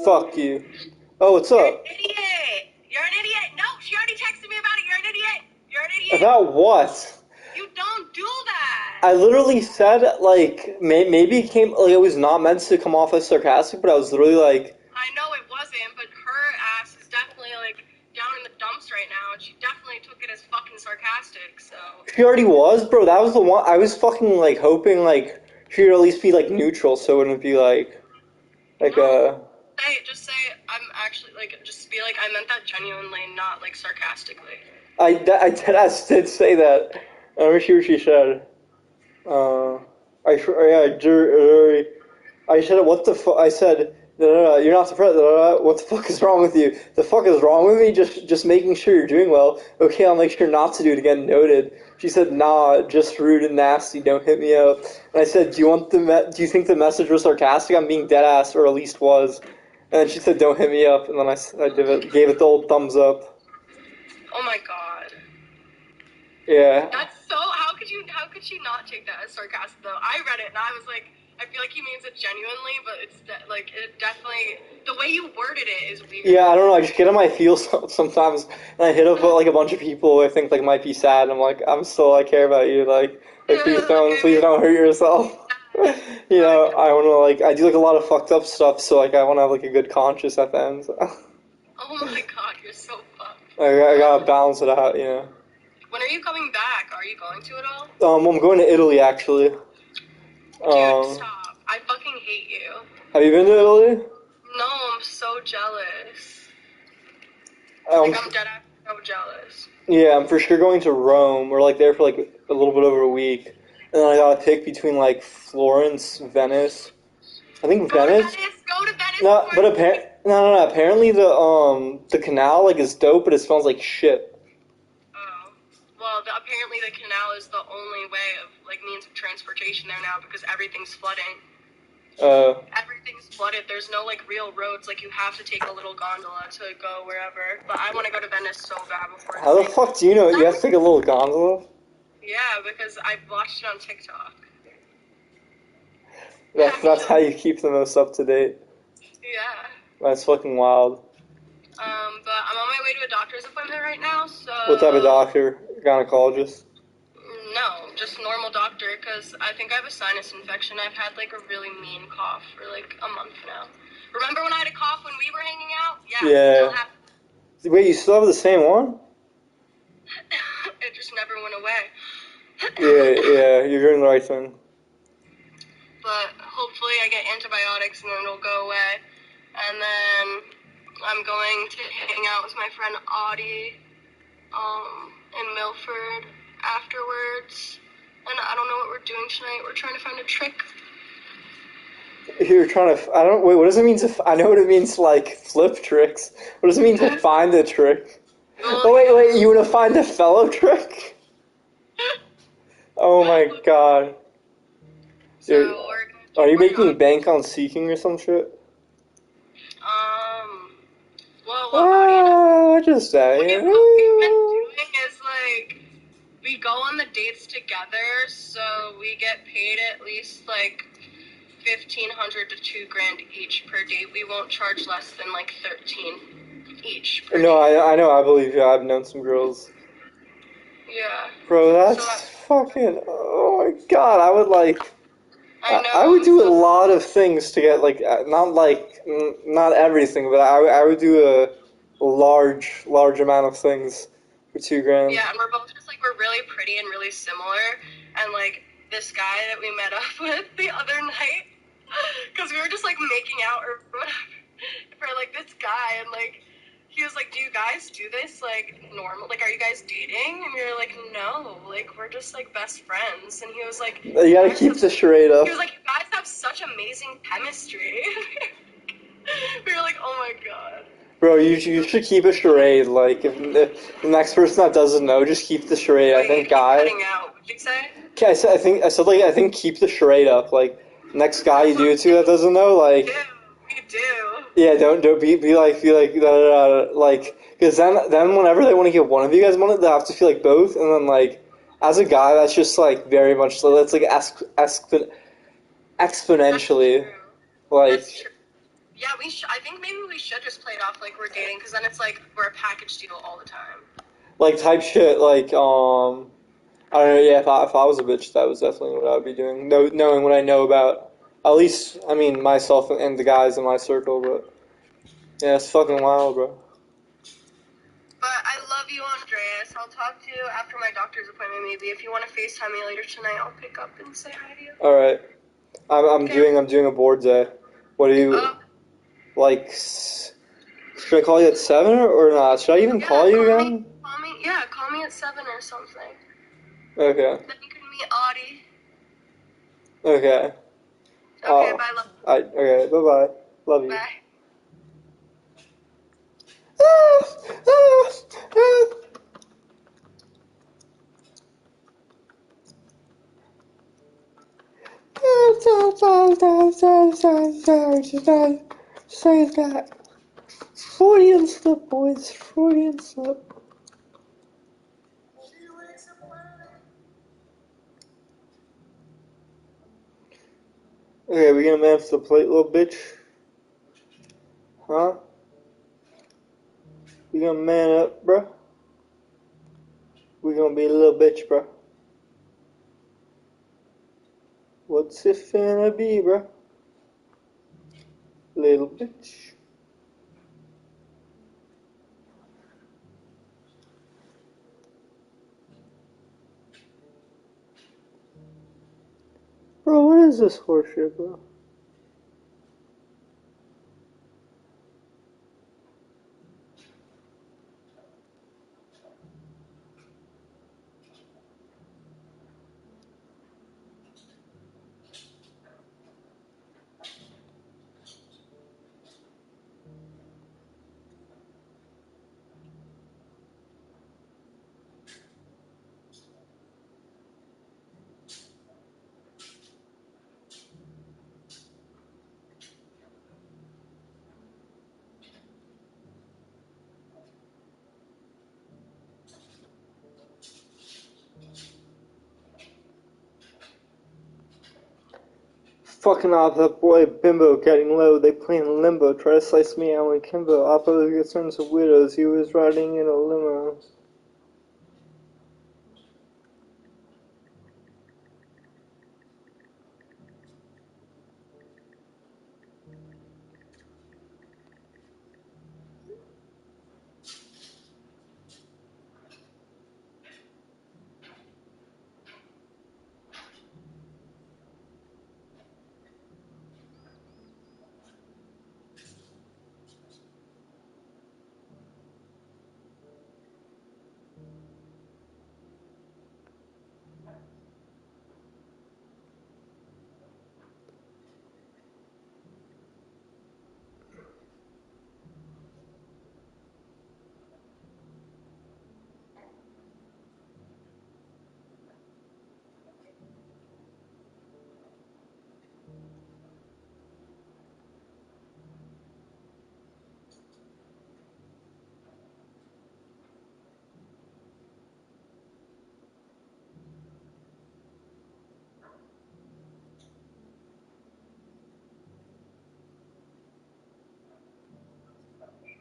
Fuck you. Oh, what's You're an up? idiot. You're an idiot. No, she already texted me about it. You're an idiot. You're an idiot. About what? You don't do that. I literally said, like, maybe it came, like, it was not meant to come off as sarcastic, but I was literally like... I know it wasn't, but her ass is definitely, like, down in the dumps right now, and she definitely took it as fucking sarcastic, so... She already was? Bro, that was the one, I was fucking, like, hoping, like, she would at least be, like, neutral, so it wouldn't be, like, no. Just say, I'm actually, like, just be like, I meant that genuinely, not, like, sarcastically. I did say that. Let me see what she said. I said, what the fuck? I said, you're not surprised. What the fuck is wrong with you? The fuck is wrong with me? Just making sure you're doing well. Okay, I'll make sure not to do it again. Noted. She said, nah, just rude and nasty. Don't hit me up. And I said, do you think the message was sarcastic? I'm being dead ass, or at least was. And then she said, don't hit me up. And then I gave it the old thumbs up. Oh my god. Yeah. That's so, how could she not take that as sarcastic though? I read it and I was like, I feel like he means it genuinely, but it's like, it definitely, the way you worded it is weird. Yeah, I don't know, I just get on my feels sometimes, and I hit up, like, a bunch of people who I think, like, might be sad, and I'm like, I care about you, like please don't hurt yourself. You know, I wanna, like, I do, like, a lot of fucked up stuff, so, like, I wanna have, like, a good conscience at the end, so. Oh my god, you're so fucked. I gotta balance it out, you know. When are you coming back? Are you going to at all? I'm going to Italy, actually. Dude, stop. I fucking hate you. Have you been to Italy? No, I'm so jealous. I'm dead ass so jealous. Yeah, I'm for sure going to Rome. We're, like, there for, like, a little bit over a week. And then I gotta pick between, like, Florence, Venice. I think Venice. Go to Venice. No, but no. Apparently the canal, like, is dope, but it smells like shit. Oh, well, apparently the canal is the only way of, like, means of transportation there now because everything's flooding. Everything's flooded. There's no, like, real roads. Like, you have to take a little gondola to go wherever. But I want to go to Venice so bad before. How the fuck do you know? You have to take a little gondola? Yeah, because I watched it on TikTok. That's how you keep the most up to date. Yeah. That's fucking wild. But I'm on my way to a doctor's appointment right now, so... What type of doctor? Gynecologist? No, just normal doctor, because I think I have a sinus infection. I've had, like, a really mean cough for, like, a month now. Remember when I had a cough when we were hanging out? Yeah. Wait, you still have the same one? It just never went away. Yeah, you're doing the right thing. But hopefully I get antibiotics and then it'll go away. And then I'm going to hang out with my friend Audie in Milford afterwards. And I don't know what we're doing tonight. We're trying to find a trick. You're trying to... Wait, what does it mean to... I know what it means to, like, flip tricks. What does it mean to find a trick? Oh, wait, you want to find a fellow trick? Oh my god. So are you making bank on seeking or some shit? Well, just saying. What we've been doing is, like, we go on the dates together, so we get paid at least, like, $1,500 to $2,000 each per date. We won't charge less than, like, $13 each per No, date. I know, I believe you. I've known some girls. Yeah. Bro, that's fucking... Oh my god, I would, like... I would do a lot of things to get, like, not everything, but I would do a large amount of things for $2,000. Yeah, and we're both just, like, we're really pretty and really similar, and, like, this guy that we met up with the other night, because we were just, like, making out or whatever, for, like, this guy, and, like, he was like, do you guys do this, like, normal? Like, are you guys dating? And we were like, no. Like, we're just, like, best friends. And he was like... You gotta keep the charade up. He was like, you guys have such amazing chemistry. We were like, oh my god. Bro, you should keep a charade. Like, if the next person that doesn't know, just keep the charade. Wait, I think guy... cutting out. What did you say? Okay, I think keep the charade up. Like, next guy you do it to that doesn't know, like... We do. Yeah, don't be like because then whenever they want to get one of you guys one, they have to feel like both, and then like as a guy, that's just like very much that's like exponentially, like Yeah, I think maybe we should just play it off like we're dating, because then it's like we're a package deal all the time. Like type shit, like I don't know. Yeah, if I was a bitch, that was definitely what I would be doing. Knowing what I know about, at least I mean myself and the guys in my circle. But yeah, it's fucking wild, bro. But I love you, Andreas. I'll talk to you after my doctor's appointment. Maybe if you want to FaceTime me later tonight, I'll pick up and say hi to you. All right, I'm Okay. doing a board day. What do you like? Should I call you at 7 or not? Should I even call you again? Call me at 7 or something. Okay. Then you can meet Audie. Okay. Okay, bye, love. Okay. Bye bye. Love you. Bye. Say that. Freudian slip, boys. Freudian slip. Okay, we gonna man up to the plate, little bitch? Huh? We gonna man up, bruh? We gonna be a little bitch, bruh? What's it finna be, bruh? Little bitch. Bro, what is this horseshit, bro? Fucking off that boy bimbo getting low, they playing limbo, try to slice me out like Kimbo. Oppo concerns of widows, he was riding in a limo.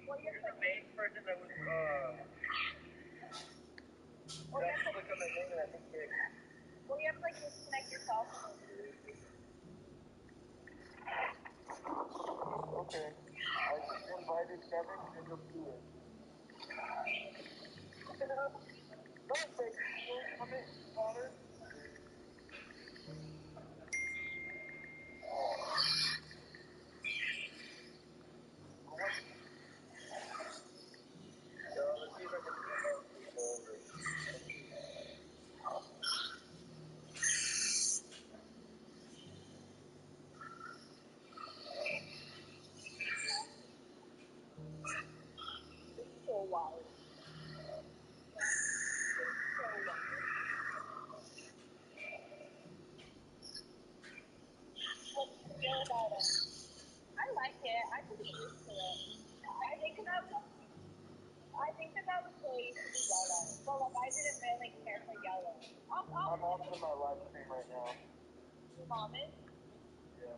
Well, you're the main person that was, well, you have to click on the thing and I think they... Well, you have to, like, disconnect yourself from the Okay. I just invited Kevin and you'll see it. Don't say, come in, Connor. Let's see if I can go over it. So wild. What's the deal about it? I like it. I could be used to it. I think that was really used to be yellow. Well, like, I didn't really care for yellow. I'm off to my live stream right now. Your mom is? Yeah.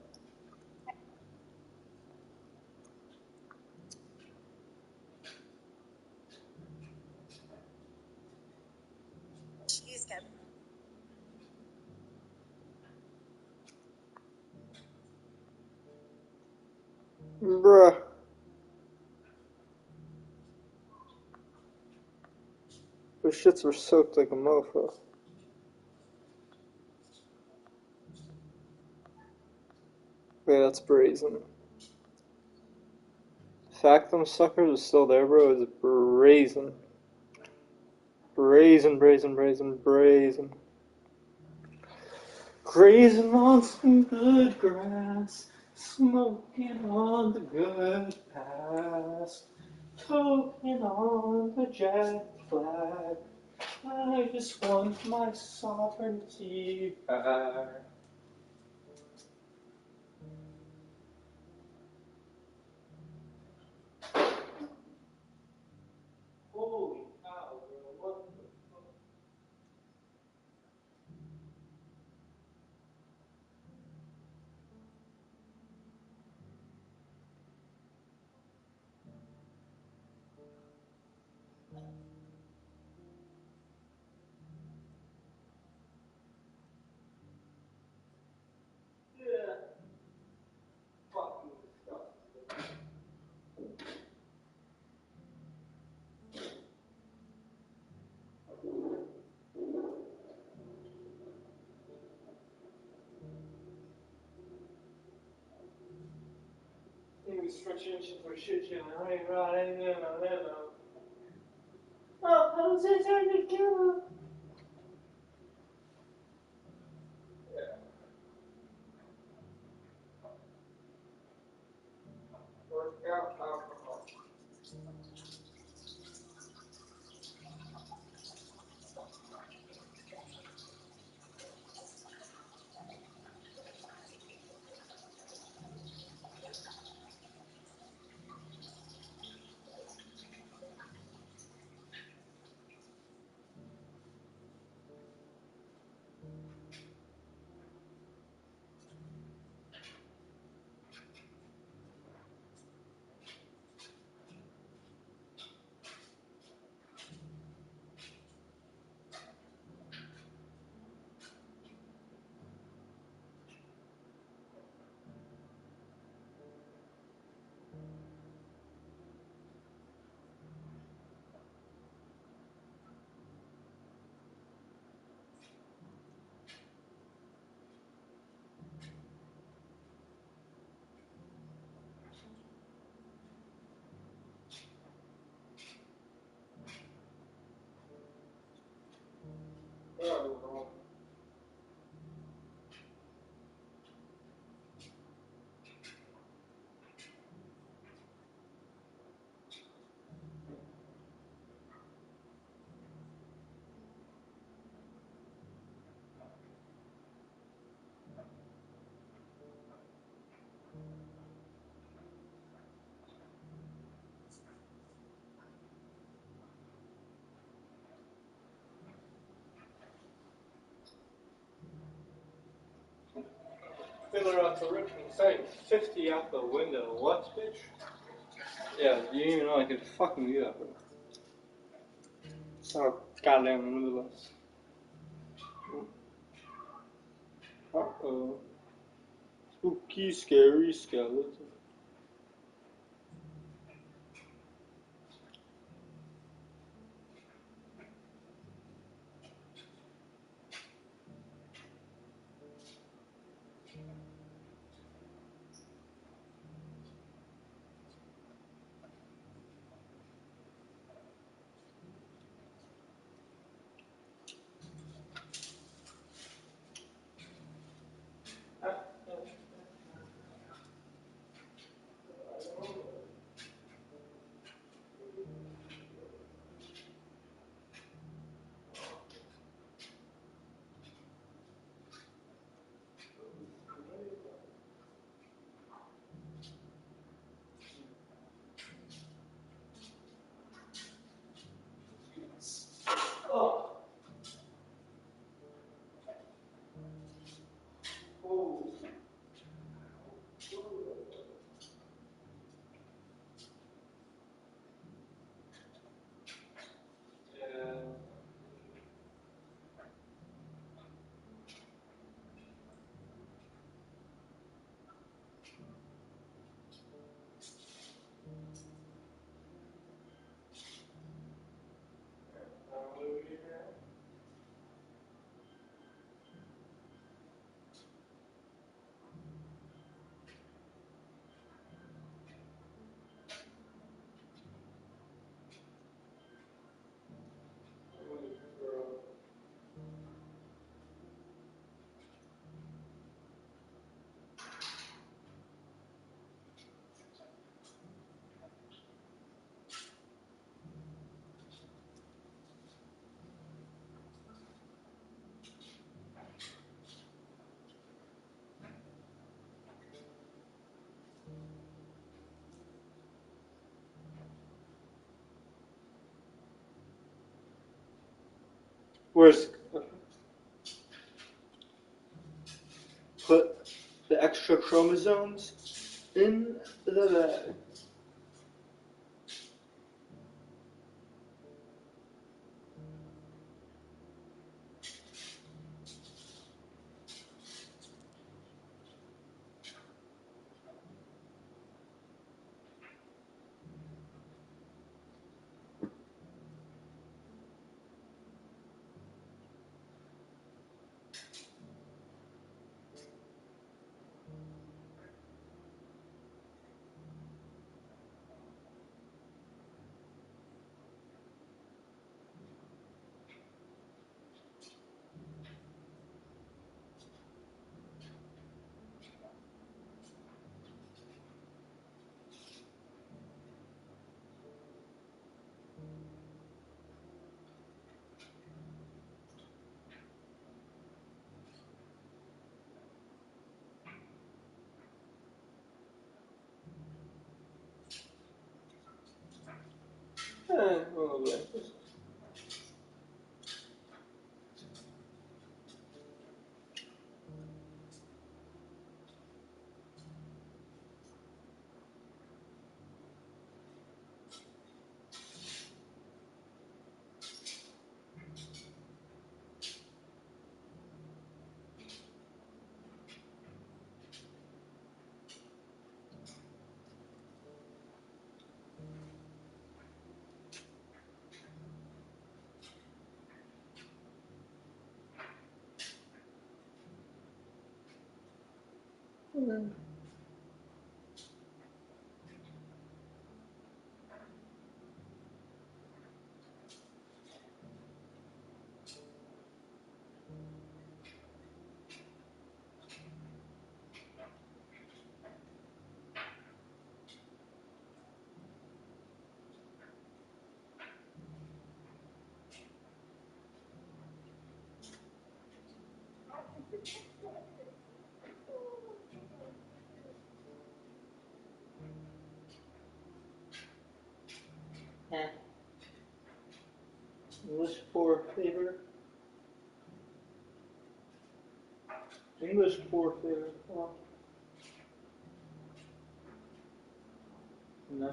Bruh. Those shits were soaked like a mofo. Wait, that's brazen. The fact them suckers are still there, bro, is brazen. Brazen, brazen, brazen, brazen. Grazing on some good grass, smoking on the good pass, toking on the Jack flag. I just want my sovereignty back. Holy cow, bro, what the fuck? Yeah, fucking disgusting. Maybe stretching for shit, you know, right, no. Oh, how's it turn to kill? Yeah, workout alcohol. Oh, fiddler out to Richmond saying 50 out the window. What, bitch? Yeah, you didn't even know I could fucking do that, bro. It's not goddamn limitless. Uh-oh. Spooky, scary skeleton. Whereas, put the extra chromosomes in the bag. Oh, English 4 favor. English 4 favor. Oh. No.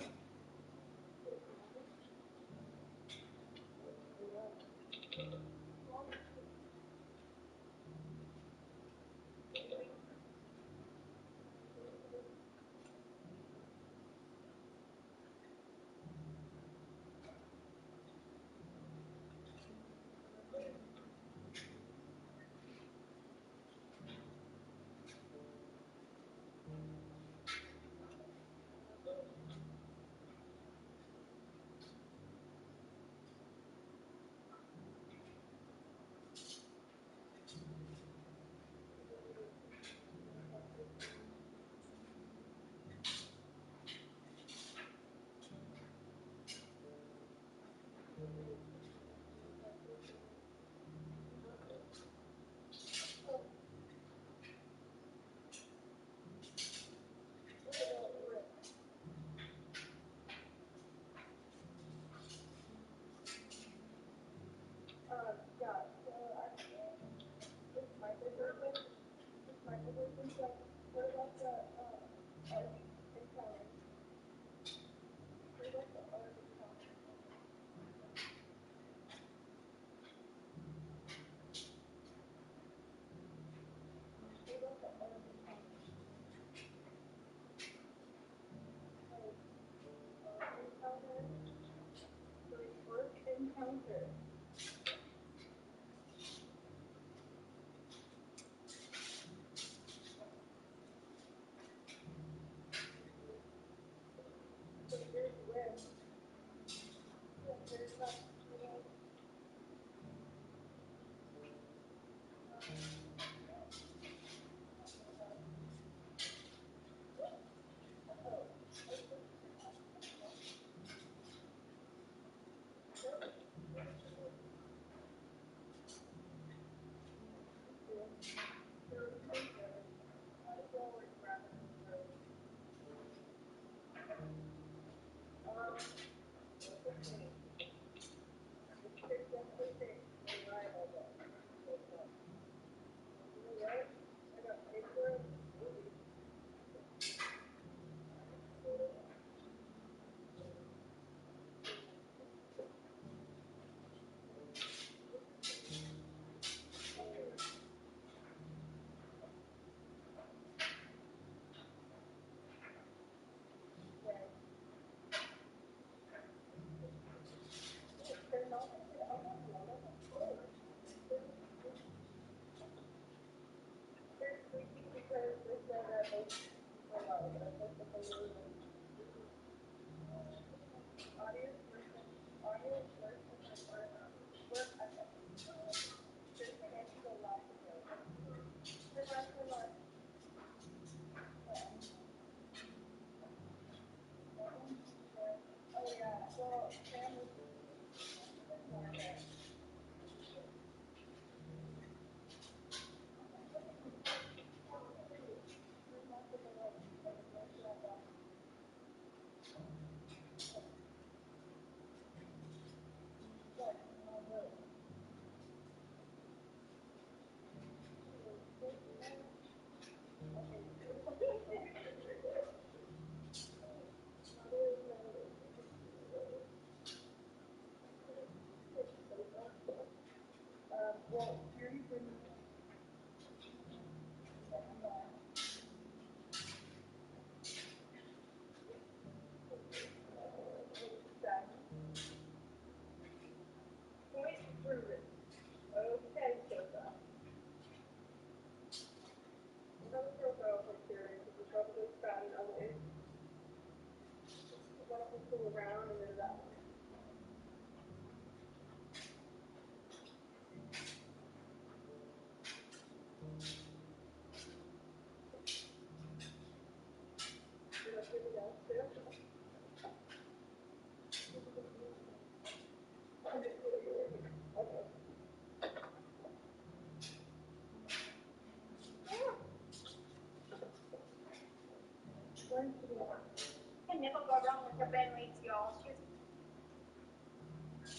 Can never go wrong with the berries, y'all. She's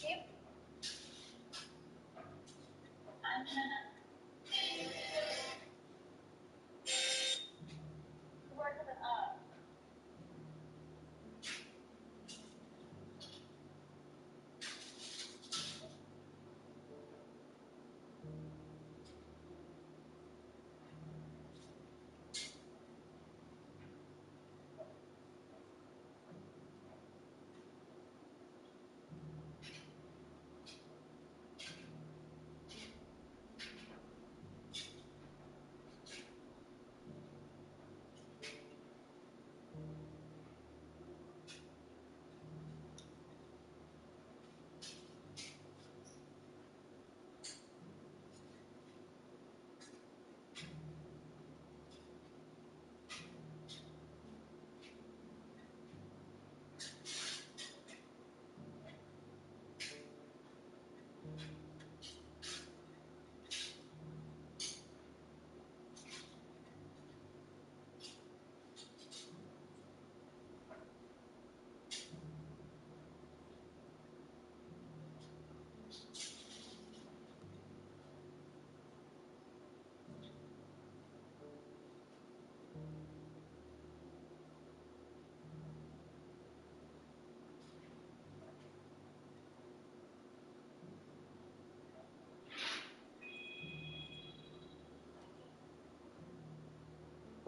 yep. Working it up.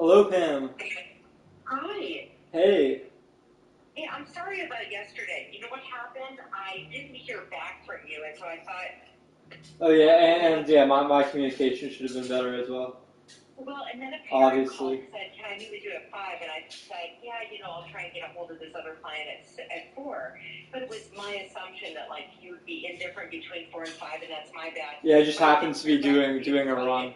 Hello, Pam. Hi. Hey. Hey, I'm sorry about yesterday. You know what happened? I didn't hear back from you, and so I thought, Oh yeah, and yeah, my communication should have been better as well. well, and then a parent Obviously. called and said, can I meet with you at 5? And I said, yeah, I'll try and get a hold of this other client at 4. But it was my assumption that, like, you would be indifferent between 4 and 5, and that's my bad. Yeah, it just happens to be doing a run.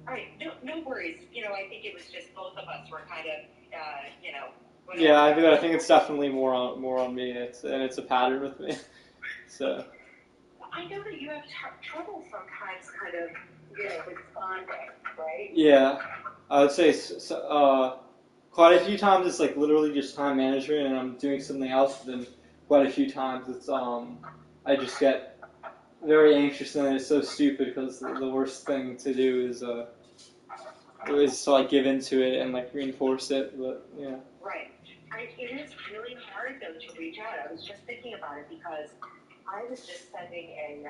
All right, no worries. I think it was just both of us were kind of, whatever. Yeah, I think it's definitely more on me. It's a pattern with me. So. I know that you have trouble sometimes kind of, responding, right? Yeah, I would say quite a few times it's like literally just time management, and I'm doing something else. Then quite a few times it's I just get very anxious, and it's so stupid because the worst thing to do is to like give into it and like reinforce it. But yeah. Right. It is really hard though to reach out. I was just thinking about it because I was just sending a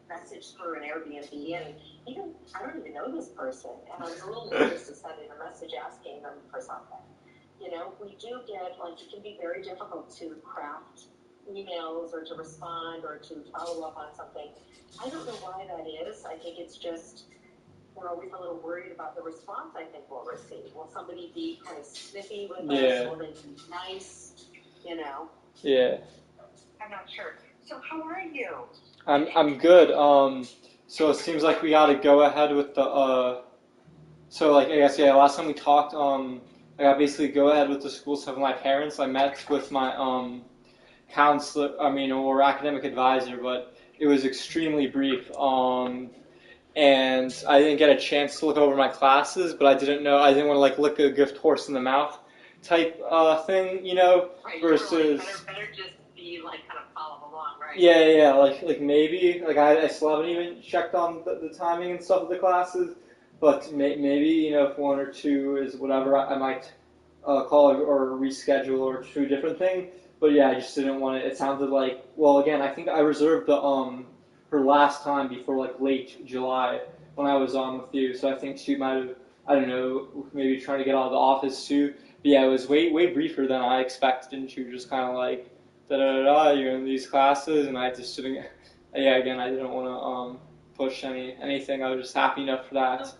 message through an Airbnb, and I don't even know this person, and I was a little nervous to send in a message asking them for something. We do get, like, it can be very difficult to craft emails or to respond or to follow up on something. I don't know why that is. I think it's just we're always a little worried about the response I think we'll receive. Will somebody be kind of snippy with us? Will they be nice? Yeah. I'm not sure. So how are you? I'm good. So it seems like we got to go ahead with the So like I guess yeah, last time we talked, I got basically go ahead with the school stuff with my parents. I met with my counselor, or academic advisor, but it was extremely brief. And I didn't get a chance to look over my classes, but I didn't want to like lick a gift horse in the mouth type thing, Right, versus. Better just be like kind of follow along, right? Yeah, like maybe like I still haven't even checked on the timing and stuff of the classes, but maybe if one or two is whatever, I might call it or reschedule or do a different thing. But yeah, I just didn't want it. It sounded like, well, again, I think I reserved the her last time before like late July when I was on with you, so I think she might have, I don't know, maybe trying to get out of the office too. But yeah, it was way briefer than I expected, and she was just kind of like, you're in these classes, and I just didn't. Yeah, again, I didn't want to push anything. I was just happy enough for that.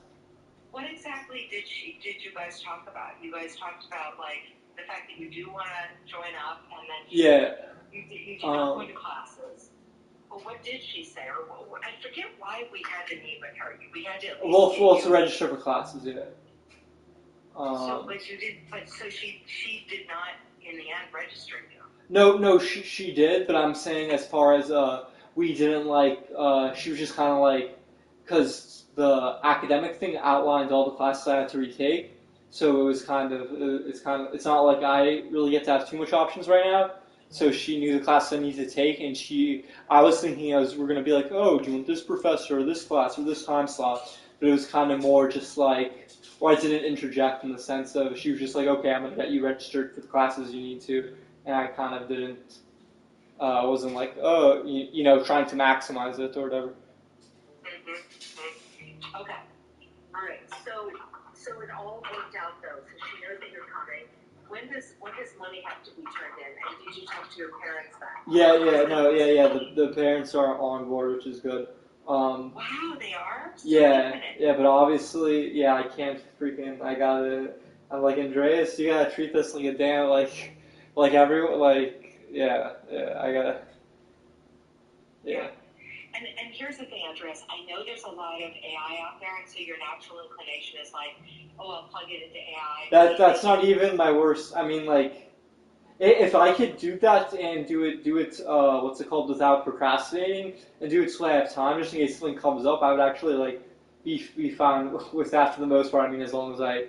What exactly did you guys talk about? You guys talked about like the fact that you do want to join up, and then you did not go to classes. Well, what did she say? Or I forget why we had to meet with her. We had to. Well, to register for classes, yeah. So she did not in the end register you. No, she did, but I'm saying as far as we didn't she was just kind of like, because the academic thing outlined all the classes I had to retake, so it was it's not like I really get to have too much options right now. So she knew the class I needed to take, and I was thinking we're gonna be like, oh, do you want this professor or this class or this time slot? But it was kind of more just like, well, I didn't interject in the sense of she was just like, okay, I'm gonna get you registered for the classes you need to, and I kind of didn't, wasn't like, oh, trying to maximize it or whatever. Okay. All right. So it all worked out though. So she knows that you're coming. When does money have to be turned in? And did you talk to your parents then? Yeah. The parents are on board, which is good. Wow, they are? So yeah, but obviously, yeah, I can't freaking, I'm like, Andreas, you gotta treat this like a damn, like everyone, yeah, I gotta, yeah. And here's the thing, Andres. I know there's a lot of AI out there, and so your natural inclination is like, oh, I'll plug it into AI. That's not even my worst. I mean, like, if I could do that and do it, what's it called, without procrastinating, and do it so I have time, just in case something comes up, I would actually be fine with that for the most part. I mean, as long as I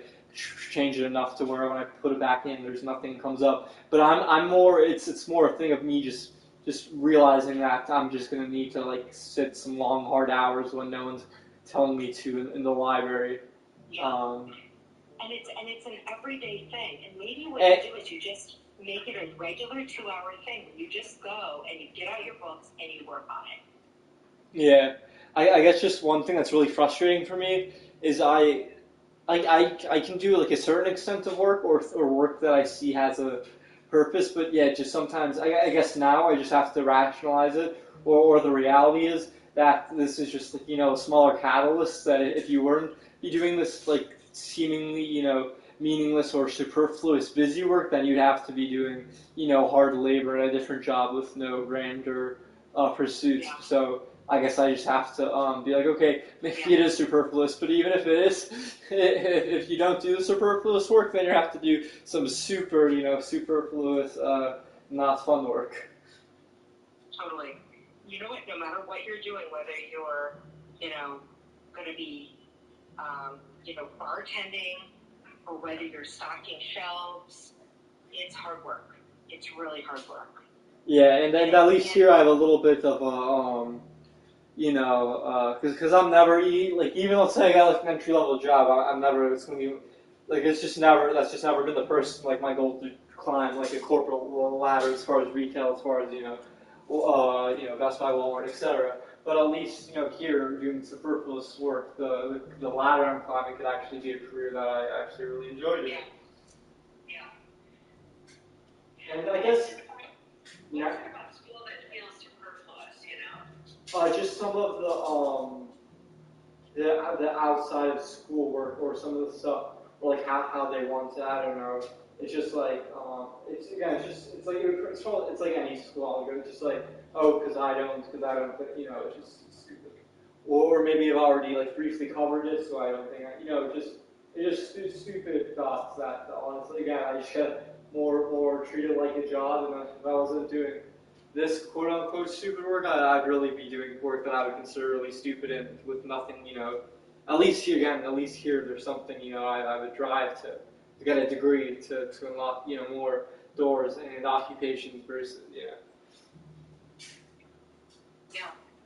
change it enough to where when I put it back in, there's nothing comes up. But I'm more. It's more a thing of me just realizing that I'm just gonna need to sit some long hard hours when no one's telling me to in the library. Yeah. And it's an everyday thing. And maybe what you do is you just make it a regular 2-hour thing. You just go and you get out your books and you work on it. Yeah, I guess just one thing that's really frustrating for me is I can do a certain extent of work or work that I see has a purpose, but yeah, just sometimes I guess now I just have to rationalize it, or the reality is that this is just a smaller catalyst that if you weren't be doing this seemingly meaningless or superfluous busy work, then you'd have to be doing hard labor at a different job with no grander pursuits. Yeah. So I guess I just have to be like, okay, maybe it is superfluous, but even if it is, if you don't do the superfluous work, then you have to do some superfluous, not fun work. Totally. You know what? No matter what you're doing, whether you're, going to be, bartending, or whether you're stocking shelves, it's hard work. It's really hard work. Yeah, and then at least here I have a little bit of a because I'm never even let's say I got an entry level job, I'm never it's gonna be that's just never been the first my goal to climb a corporate ladder as far as retail, as far as Best Buy, Walmart, etc. But at least here doing superfluous work, the ladder I'm climbing could actually be a career that I actually really enjoyed. Yeah. And I guess. Yeah. About school that feels superfluous, just some of the outside of schoolwork or some of the stuff, how they want to. I don't know. It's just it's like any school. It's just because I don't, it's just stupid. Or maybe I've already briefly covered it, so I don't think it's just stupid thoughts that honestly, again, I just get more treat it like a job, and if I wasn't doing this quote-unquote stupid work, I'd really be doing work that I would consider really stupid and with nothing, at least here there's something, I would drive to get a degree to unlock, more doors and occupations versus, Yeah,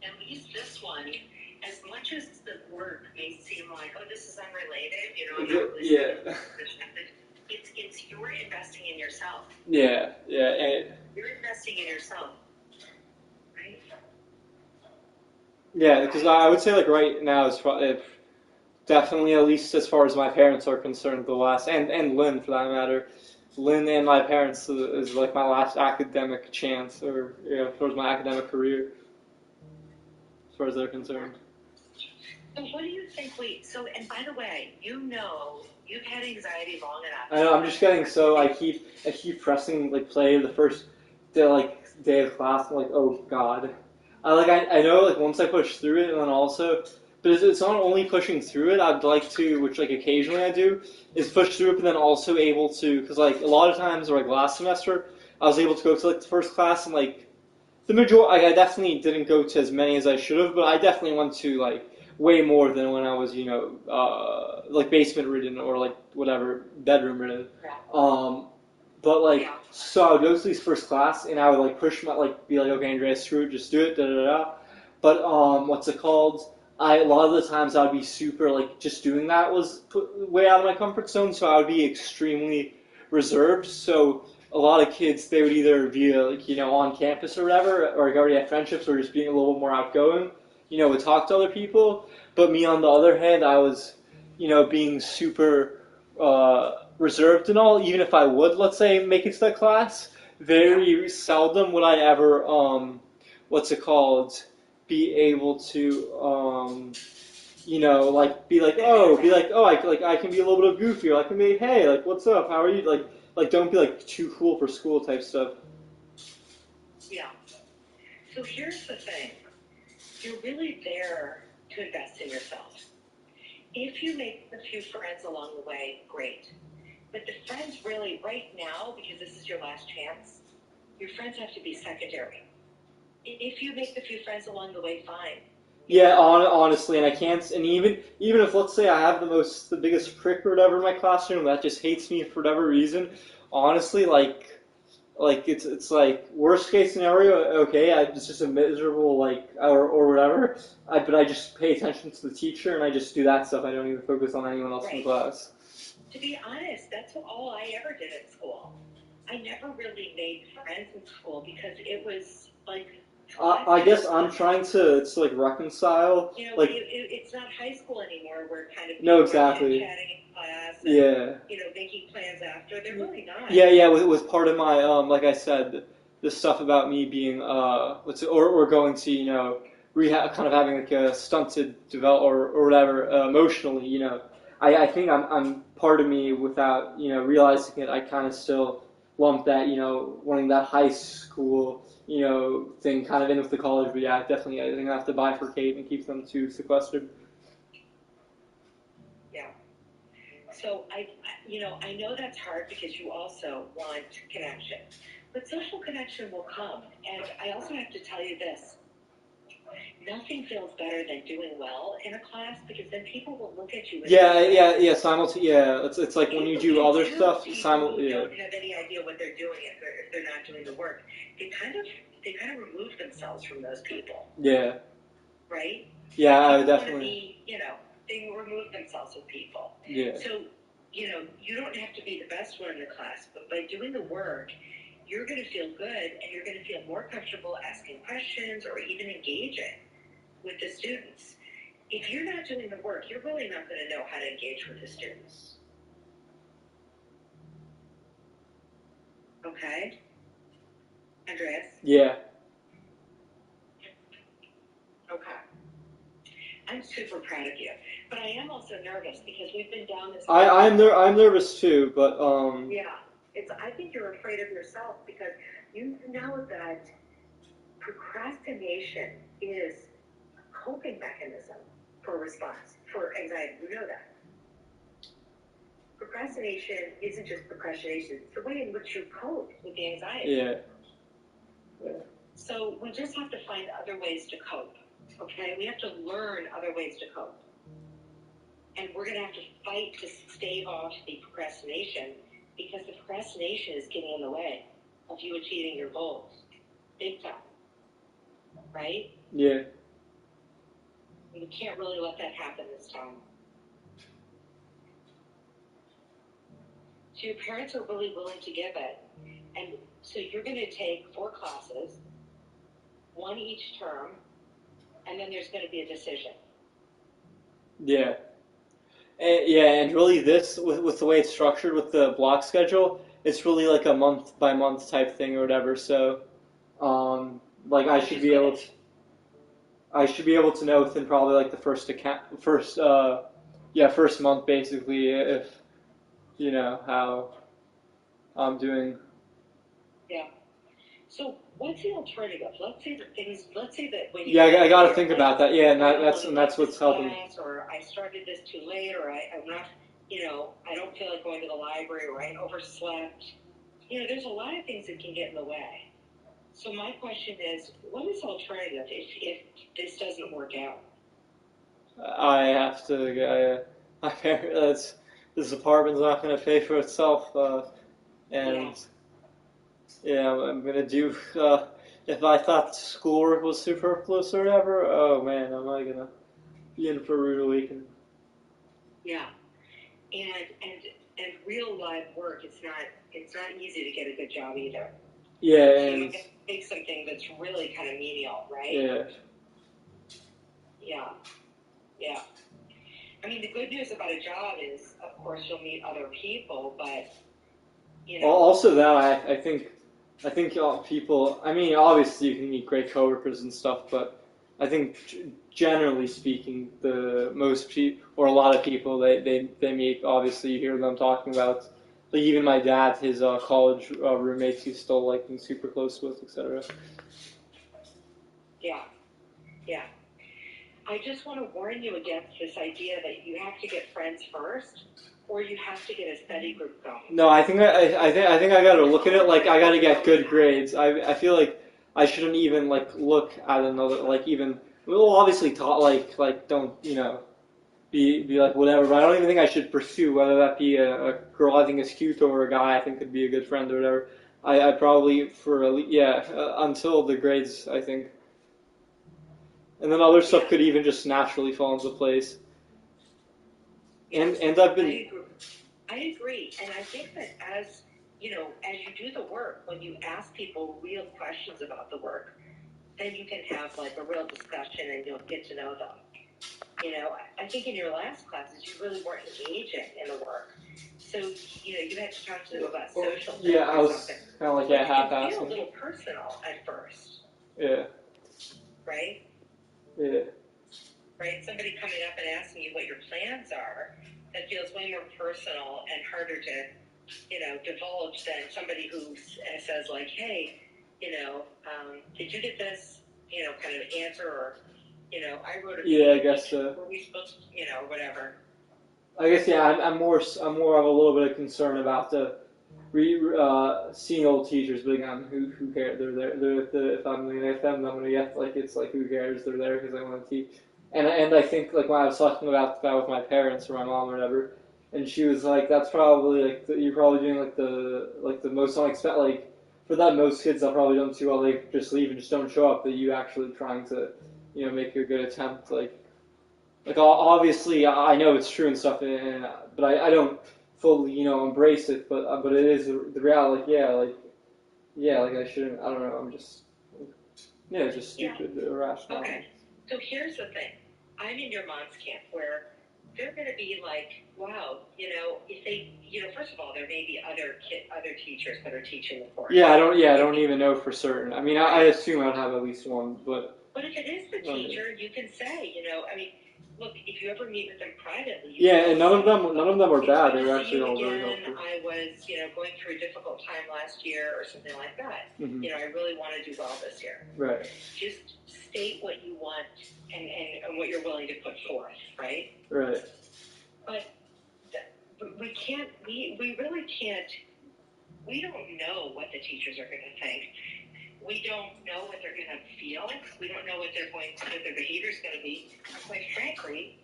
at least this one, as much as the work may seem like, oh, this is unrelated, yeah. It's you're investing in yourself. Yeah, and you're investing in yourself, right? Yeah, because I would say right now it's definitely, at least as far as my parents are concerned, the last and Lynn for that matter, Lynn and my parents is my last academic chance, or as far as my academic career, as far as they're concerned. So what do you think? And by the way, you've had anxiety long enough. I know. I'm just getting I keep pressing play the first day of class. I'm like, oh god. I know once I push through it, and then also But it's not only pushing through it. I'd like to, which like occasionally I do, is push through it, but then also able to, because like a lot of times, or like last semester, I was able to go to like the first class and like the majority. Like, I definitely didn't go to as many as I should have, but I definitely went to like way more than when I was, like basement ridden or like whatever bedroom ridden. But like, so I would go to these first class and I would like push my like be like, okay, Andreas, screw it, just do it, da da da. But what's it called? A lot of the times I'd be super like just doing that was way out of my comfort zone, so I would be extremely reserved. So a lot of kids they would either be like on campus or whatever, or like already have friendships, or just being a little more outgoing, would talk to other people. But me on the other hand, I was being super reserved and all. Even if I would, let's say, make it to that class, very seldom would I ever what's it called? Be able to, like I can be a little bit of goofy, or I can be, hey, like, what's up? How are you? Like, don't be like too cool for school type stuff. Yeah. So here's the thing: you're really there to invest in yourself. If you make a few friends along the way, great. But the friends really, right now, because this is your last chance, your friends have to be secondary. If you make a few friends along the way, fine. Yeah, honestly, and I can't. And even if let's say I have the biggest prick or whatever in my classroom that just hates me for whatever reason, honestly, like it's like worst case scenario. Okay, it's just a miserable or whatever. But I just pay attention to the teacher and I just do that stuff. I don't even focus on anyone else in the class. To be honest, that's all I ever did at school. I never really made friends in school because it was like. I guess I'm trying to like reconcile. Like it's not high school anymore. We're kind of no, exactly. Chatting in class. And, making plans after. They're really not. Yeah. With part of my like I said, the stuff about me being or going to rehab, kind of having like a stunted develop or whatever emotionally. I think I'm part of me without realizing it. I kind of still lump that wanting that high school thing kind of in with the college, but yeah, definitely I think I have to bifurcate and keep them two sequestered. Yeah. So I know that's hard because you also want connection, but social connection will come. And I also have to tell you this: nothing feels better than doing well in a class because then people will look at you. Yeah. It's like when you do other stuff. Don't have any idea what they're doing if they're not doing the work. They kind of remove themselves from those people. Yeah. Right? Yeah, I would definitely. They remove themselves with people. Yeah. So, you don't have to be the best one in the class, but by doing the work, you're going to feel good and you're going to feel more comfortable asking questions or even engaging with the students. If you're not doing the work, you're really not going to know how to engage with the students. Okay? Andreas? Yeah. Okay. I'm super proud of you, but I am also nervous because we've been down this. I'm nervous too, but Yeah, I think you're afraid of yourself because you know that procrastination is a coping mechanism for response for anxiety. You know that. Procrastination isn't just procrastination; it's the way in which you cope with the anxiety. Yeah. So we just have to find other ways to cope. Okay, we have to learn other ways to cope. And we're going to have to fight to stave off the procrastination because the procrastination is getting in the way of you achieving your goals. Big time. Right? Yeah. You can't really let that happen this time. So your parents are really willing to give it. And so you're going to take 4 classes, 1 each term, and then there's going to be a decision. Yeah. And really this, with the way it's structured with the block schedule, it's really like a month by month type thing or whatever, so, I should be able to know within probably like the first month basically, if, how I'm doing. Yeah. So what's the alternative? Let's say that when you Yeah, I got to think about that. Yeah, and that's what's helping. Class, or I started this too late, or I'm not, I don't feel like going to the library, or I overslept. There's a lot of things that can get in the way. So my question is, what is the alternative if this doesn't work out? I have to. My parents. This apartment's not going to pay for itself, and yeah, I'm gonna do. If I thought schoolwork was superfluous or whatever, oh man, am I gonna be in for a rude awakening? Yeah, and real live work, it's not easy to get a good job either. Yeah, so and you have to take something that's really kind of menial, right? yeah. Yeah. I mean, the good news about a job is, of course, you'll meet other people, but Well, also that I think people. I mean, obviously you can meet great coworkers and stuff, but I think generally speaking, the most people or a lot of people they meet. Obviously, you hear them talking about. Like even my dad, his college roommates, he's still like being super close with, etc. Yeah. I just want to warn you against this idea that you have to get friends first, or you have to get a study group going. No, I think I got to look at it like I got to get good grades. I feel like I shouldn't even like look at another like even well obviously taught like don't be like whatever. But I don't even think I should pursue whether that be a girl I think is cute or a guy I think could be a good friend or whatever. I probably until the grades I think, and then other stuff could even just naturally fall into place. And I've been. I agree, and I think that as you do the work, when you ask people real questions about the work, then you can have like a real discussion and you'll get to know them. I think in your last classes you really weren't engaging in the work, so you had to talk to them about social things. Yeah, I was kind of like half-assing. It can feel a little personal at first. Yeah. Right. Yeah. Right. Somebody coming up and asking you what your plans are, that feels way more personal and harder to divulge than somebody who says like, hey, did you get this, kind of answer, or, I wrote a I guess so. Were we supposed to, whatever. I guess I'm more of a little bit of concern about the seeing old teachers, but again, who cares? They're there. If I'm gonna get them, I'm gonna get like it's like who cares? They're there because I want to teach. And I think like when I was talking about that with my parents or my mom or whatever, and she was like, that's probably like you're probably doing like the most unexpected like for that most kids that probably don't do well they just leave and just don't show up. But you actually trying to make a good attempt like obviously I know it's true and stuff, but I don't fully embrace it. But it is the reality. Like I shouldn't. I don't know. I'm just just stupid, irrational. Okay. So here's the thing. I'm in your mom's camp where they're going to be like, wow, if they, first of all, there may be other teachers that are teaching the course. I don't even know for certain. I mean, I assume I'd have at least one, but. But if it is the teacher, you can say, look, if you ever meet with them privately. And none of them are bad. They're actually all very helpful. I was, going through a difficult time last year or something like that. Mm-hmm. I really want to do well this year. Right. Just state what you want and what you're willing to put forth, right? Right. But we can't, we really can't, we don't know what the teachers are going to think. We don't know what they're going to feel. We don't know what their behavior is going to be. And quite frankly,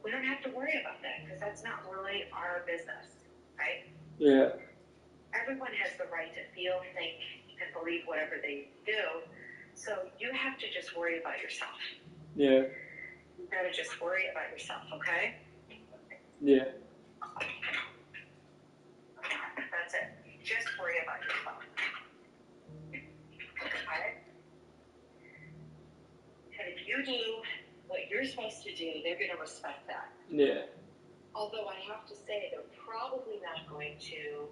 we don't have to worry about that because that's not really our business, right? Yeah. Everyone has the right to feel, think, and believe whatever they do. So you have to just worry about yourself. Yeah. You got to just worry about yourself, okay? Yeah. That's it. Just worry about yourself. And if you do what you're supposed to do, they're going to respect that. Yeah. Although I have to say, they're probably not going to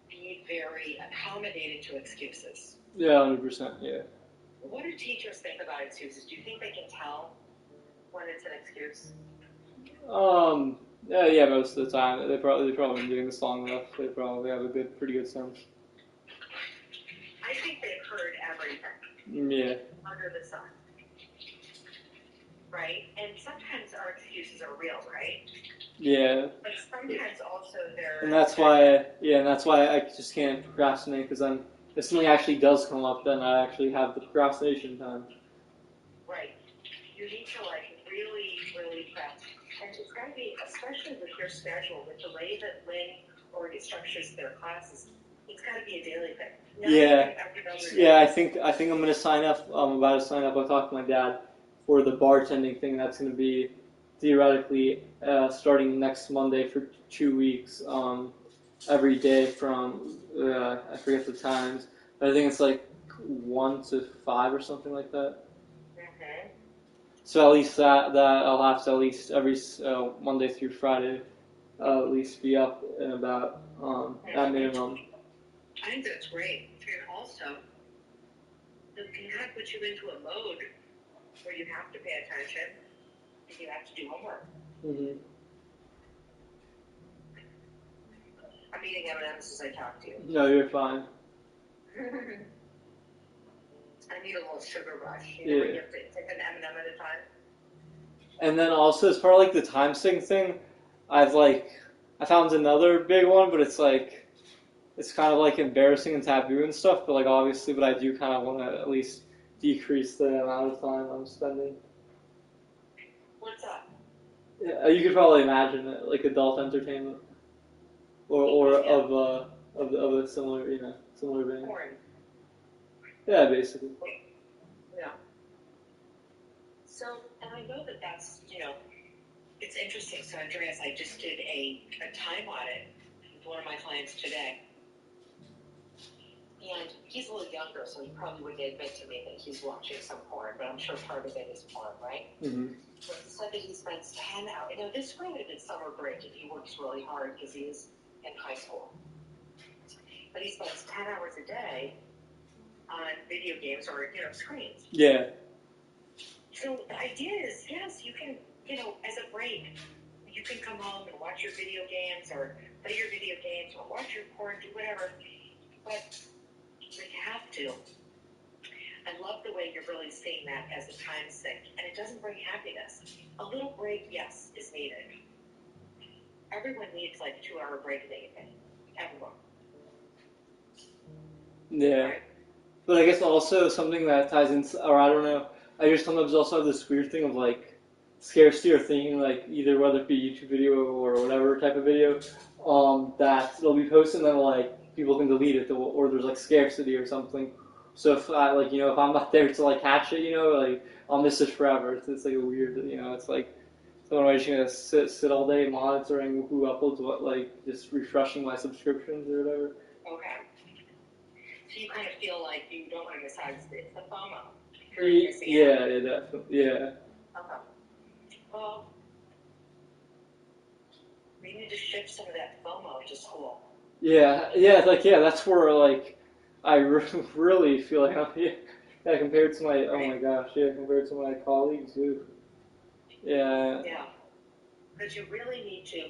be very accommodating to excuses. Yeah, 100%. Yeah. What do teachers think about excuses? Do you think they can tell when it's an excuse? Yeah, most of the time. They probably been doing this long enough. They probably have a pretty good sense. I think they've heard Yeah. under the sun. Right? And sometimes our excuses are real, right? Yeah. But sometimes also they're... And that's why, I just can't procrastinate, because if something actually does come up, then I actually have the procrastination time. Right. You need to, like, really, really prep. And it's got to be, especially with your schedule, with the way that Lynn already structures their classes, it's got to be a daily thing. Yeah, I think I'm gonna sign up. I'm about to sign up. I talked to my dad for the bartending thing. That's gonna be theoretically starting next Monday for 2 weeks. Every day from I forget the times, but I think it's like 1 to 5 or something like that. Mm-hmm. So at least that I'll have to at least every Monday through Friday at least be up and about at minimum. I think that's great. And also, it can kind of put you into a mode where you have to pay attention and you have to do homework. Mm-hmm. I'm eating M&M's as I talk to you. No, you're fine. I need a little sugar rush. You know, where you have to take an M&M at a time. And then also, as far as like the time sync thing, I found another big one, but it's like it's kind of like embarrassing and taboo and stuff. But like obviously, but I do kind of want to at least decrease the amount of time I'm spending. What's up? Yeah, you could probably imagine it, like adult entertainment, or of a similar similar vein. Porn. Yeah, basically. Yeah. So, and I know that that's, it's interesting. So, Andreas, I just did a time audit with one of my clients today. And he's a little younger, so he probably wouldn't admit to me that he's watching some porn, but I'm sure part of it is porn, right? Mm-hmm. But he said that he spends 10 hours. This granted it's summer break and he works really hard because he is in high school. But he spends 10 hours a day on video games or, screens. Yeah. So the idea is, yes, you can, as a break, you can come home and watch your video games or play your video games or watch your porn, do whatever. But you have to. I love the way you're really seeing that as a time sink, and it doesn't bring happiness. A little break, yes, is needed. Everyone needs like a 2-hour break in the evening. Everyone. Yeah. Right? But I guess also something that ties in, or I don't know, I just sometimes also have this weird thing of like scarcity or thinking like either whether it be YouTube video or whatever type of video, that it'll be posted and then like people can delete it or there's like scarcity or something. So if I if I'm not there to like catch it, like I'll miss it forever. It's like a weird, it's like someone just gonna sit all day monitoring who uploads what, like just refreshing my subscriptions or whatever. Okay. So you kind of feel like you don't want to miss out. It's the FOMO. Yeah, definitely. Yeah. Okay. Well, we need to shift some of that FOMO to school. Yeah, that's where like I really feel like compared to my compared to my colleagues too. Yeah. Yeah. Because you really need to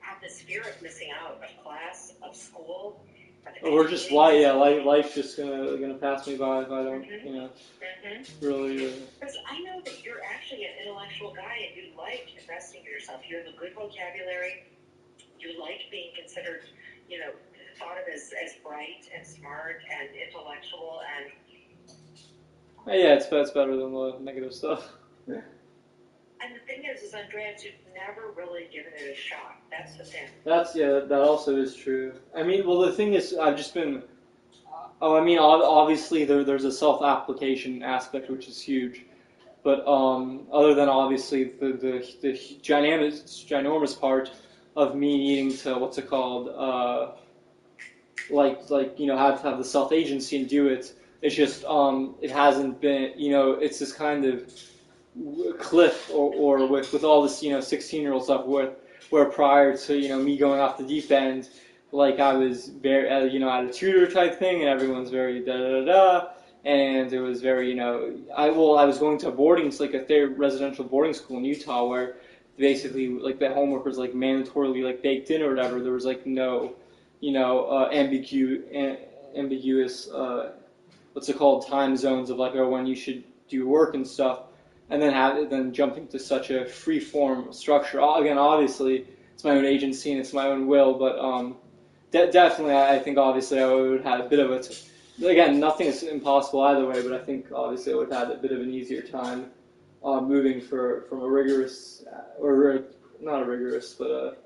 have this fear of missing out of class, of school. Or just life's just gonna pass me by if I don't, really. Because I know that you're actually an intellectual guy and you like investing in yourself. You have a good vocabulary. You like being considered, thought of as bright and smart and intellectual and. Yeah, it's better than the negative stuff. And the thing is Andreas, you've never really given it a shot. That's the thing. That also is true. I mean, well, the thing is, I've just been. Obviously there's a self-application aspect which is huge, but other than obviously the ginormous part of me needing to what's it called, have to have the self-agency and do it. It's just it hasn't been it's this kind of cliff or with all this 16-year-old stuff where prior to me going off the deep end, like I was very at a tutor type thing and everyone's very da da da, and it was very I was going to a residential boarding school in Utah where basically like the homework was like mandatorily like baked in or whatever. There was like no ambiguous what's it called, time zones of like, oh, when you should do work and stuff, and then jumping to such a free form structure. Again, obviously, it's my own agency and it's my own will, but definitely, I think obviously I would have had a bit of again, nothing is impossible either way, but I think obviously I would have had a bit of an easier time moving from a rigorous, or not a rigorous, but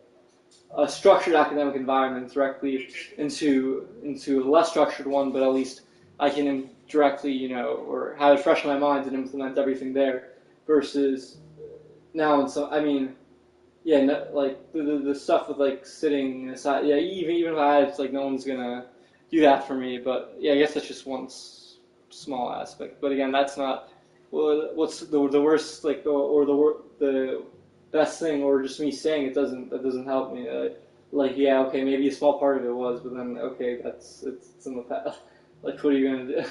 a structured academic environment directly into a less structured one, but at least I can directly, or have it fresh in my mind and implement everything there, versus now. And so, I mean, yeah, no, like the stuff with like sitting aside. Yeah, even if I had, it's like no one's gonna do that for me. But yeah, I guess that's just one small aspect. But again, that's not. Well, what's the worst, like, or the best thing, or just me saying that doesn't help me. Like, yeah, okay, maybe a small part of it was, but then okay, it's in the past. Like, what are you gonna do?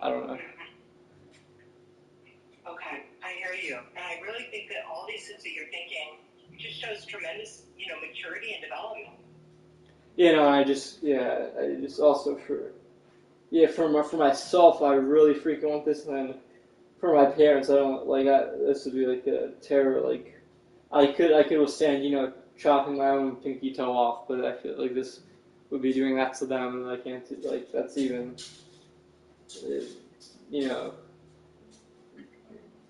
I don't know. Okay, I hear you, and I really think that all these things that you're thinking just shows tremendous, maturity and development. I just also for myself, I really freaking want this, and then for my parents, I don't like. This would be like a terror. Like, I could withstand, chopping my own pinky toe off, but I feel like this would be doing that to them, and I can't. Like, that's even, you know,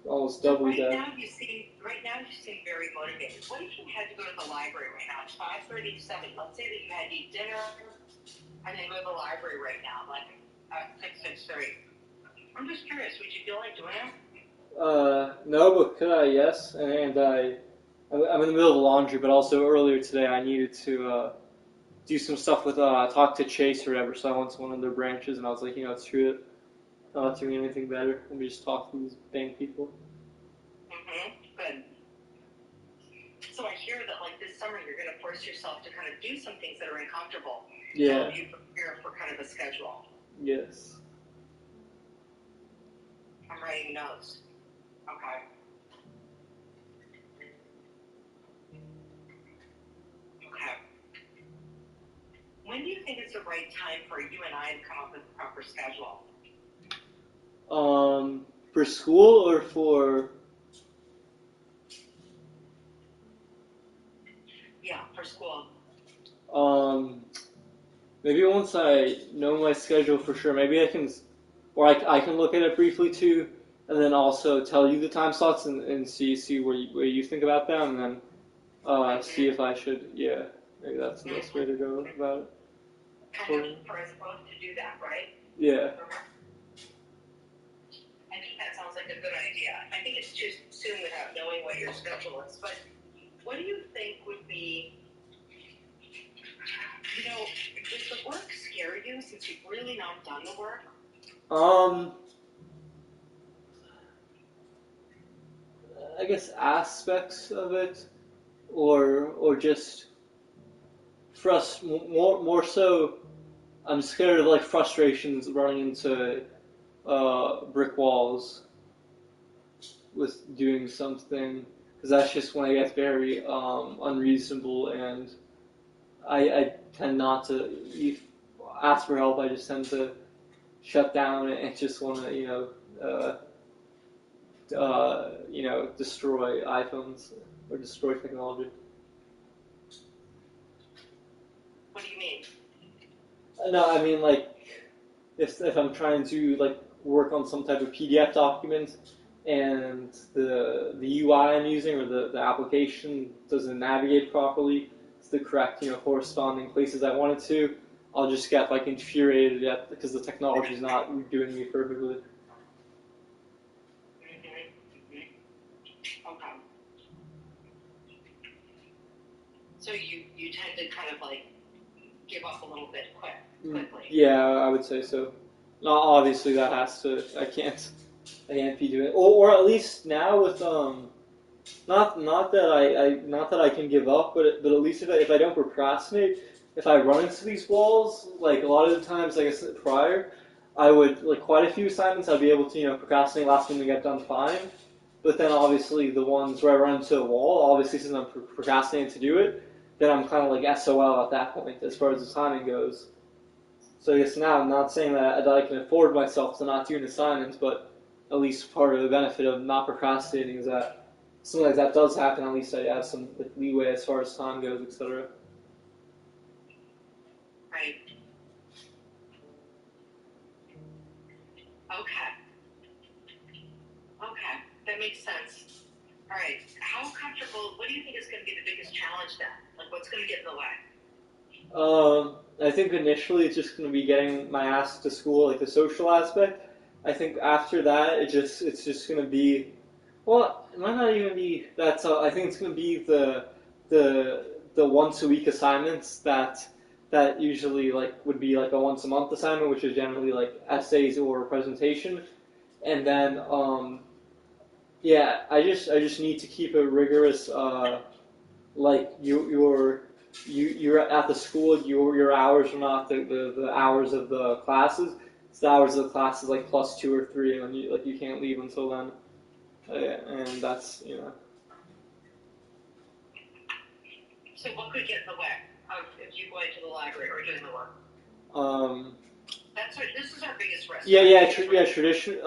almost double Right death. Right now you seem very motivated. What if you had to go to the library right now? It's 5:30 to 7. Let's say that you had to eat dinner and then go to the library right now, like at 6:30. I'm just curious. Would you feel like doing it? No, but could I? Yes, and I'm in the middle of the laundry, but also earlier today I needed to do some stuff with talk to Chase or whatever. So I went to one of their branches, and I was like, screw it, not doing anything better. Let me just talk to these dang people. Good. So I hear that like this summer you're going to force yourself to kind of do some things that are uncomfortable. Yeah. To help you prepare for kind of a schedule. Yes. I'm writing notes. Okay. Okay. When do you think is the right time for you and I to come up with a proper schedule? For school or for? Yeah, for school. Maybe once I know my schedule for sure, maybe I can, or I can look at it briefly too, and then also tell you the time slots and see where you think about them, and then see if I should, maybe that's the best way to go about it. Kind of for us both to do that, right? Yeah. I think that sounds like a good idea. I think it's too soon without knowing what your schedule is, but what do you think would be, does the work scare you since you've really not done the work? I guess aspects of it, or just more so. I'm scared of like frustrations running into brick walls with doing something, because that's just when I get very unreasonable, and I tend not to ask for help. I just tend to shut down and just want to destroy iPhones or destroy technology. What do you mean? No, I mean, like, if I'm trying to like work on some type of PDF document and the UI I'm using or the application doesn't navigate properly to the correct corresponding places I want it to, I'll just get like infuriated because the technology is not doing me perfectly. Okay. So you tend to kind of like give up a little bit quickly. Yeah, I would say so. Now, obviously, that has to. I can't be doing, or at least now with not that I can give up, but at least if I don't procrastinate, if I run into these walls, like a lot of the times, like I said prior, I would like quite a few assignments I'd be able to procrastinate last minute and get done fine. But then obviously the ones where I run into a wall, obviously since I'm procrastinating to do it, then I'm kind of like SOL at that point as far as the timing goes. So I guess now I'm not saying that I can afford myself to not do an assignment, but at least part of the benefit of not procrastinating is that something like that does happen. At least I have some like, leeway as far as time goes, etc. Right. Okay. Okay. That makes sense. All right. How comfortable, what do you think is going to be the biggest challenge then? Like, what's going to get in the way? I think initially it's just going to be getting my ass to school, like the social aspect. I think after that, it's just going to be, well, it might not even be that. I think it's going to be the once a week assignments that usually like would be like a once a month assignment, which is generally like essays or a presentation, and then yeah, I just need to keep a rigorous like you're at the school, your hours are not the hours of the classes. It's the hours of the classes like plus 2 or 3, and you can't leave until then. And that's So what could get in the way of if you going to the library or doing the work? um This is our biggest risk. tradition.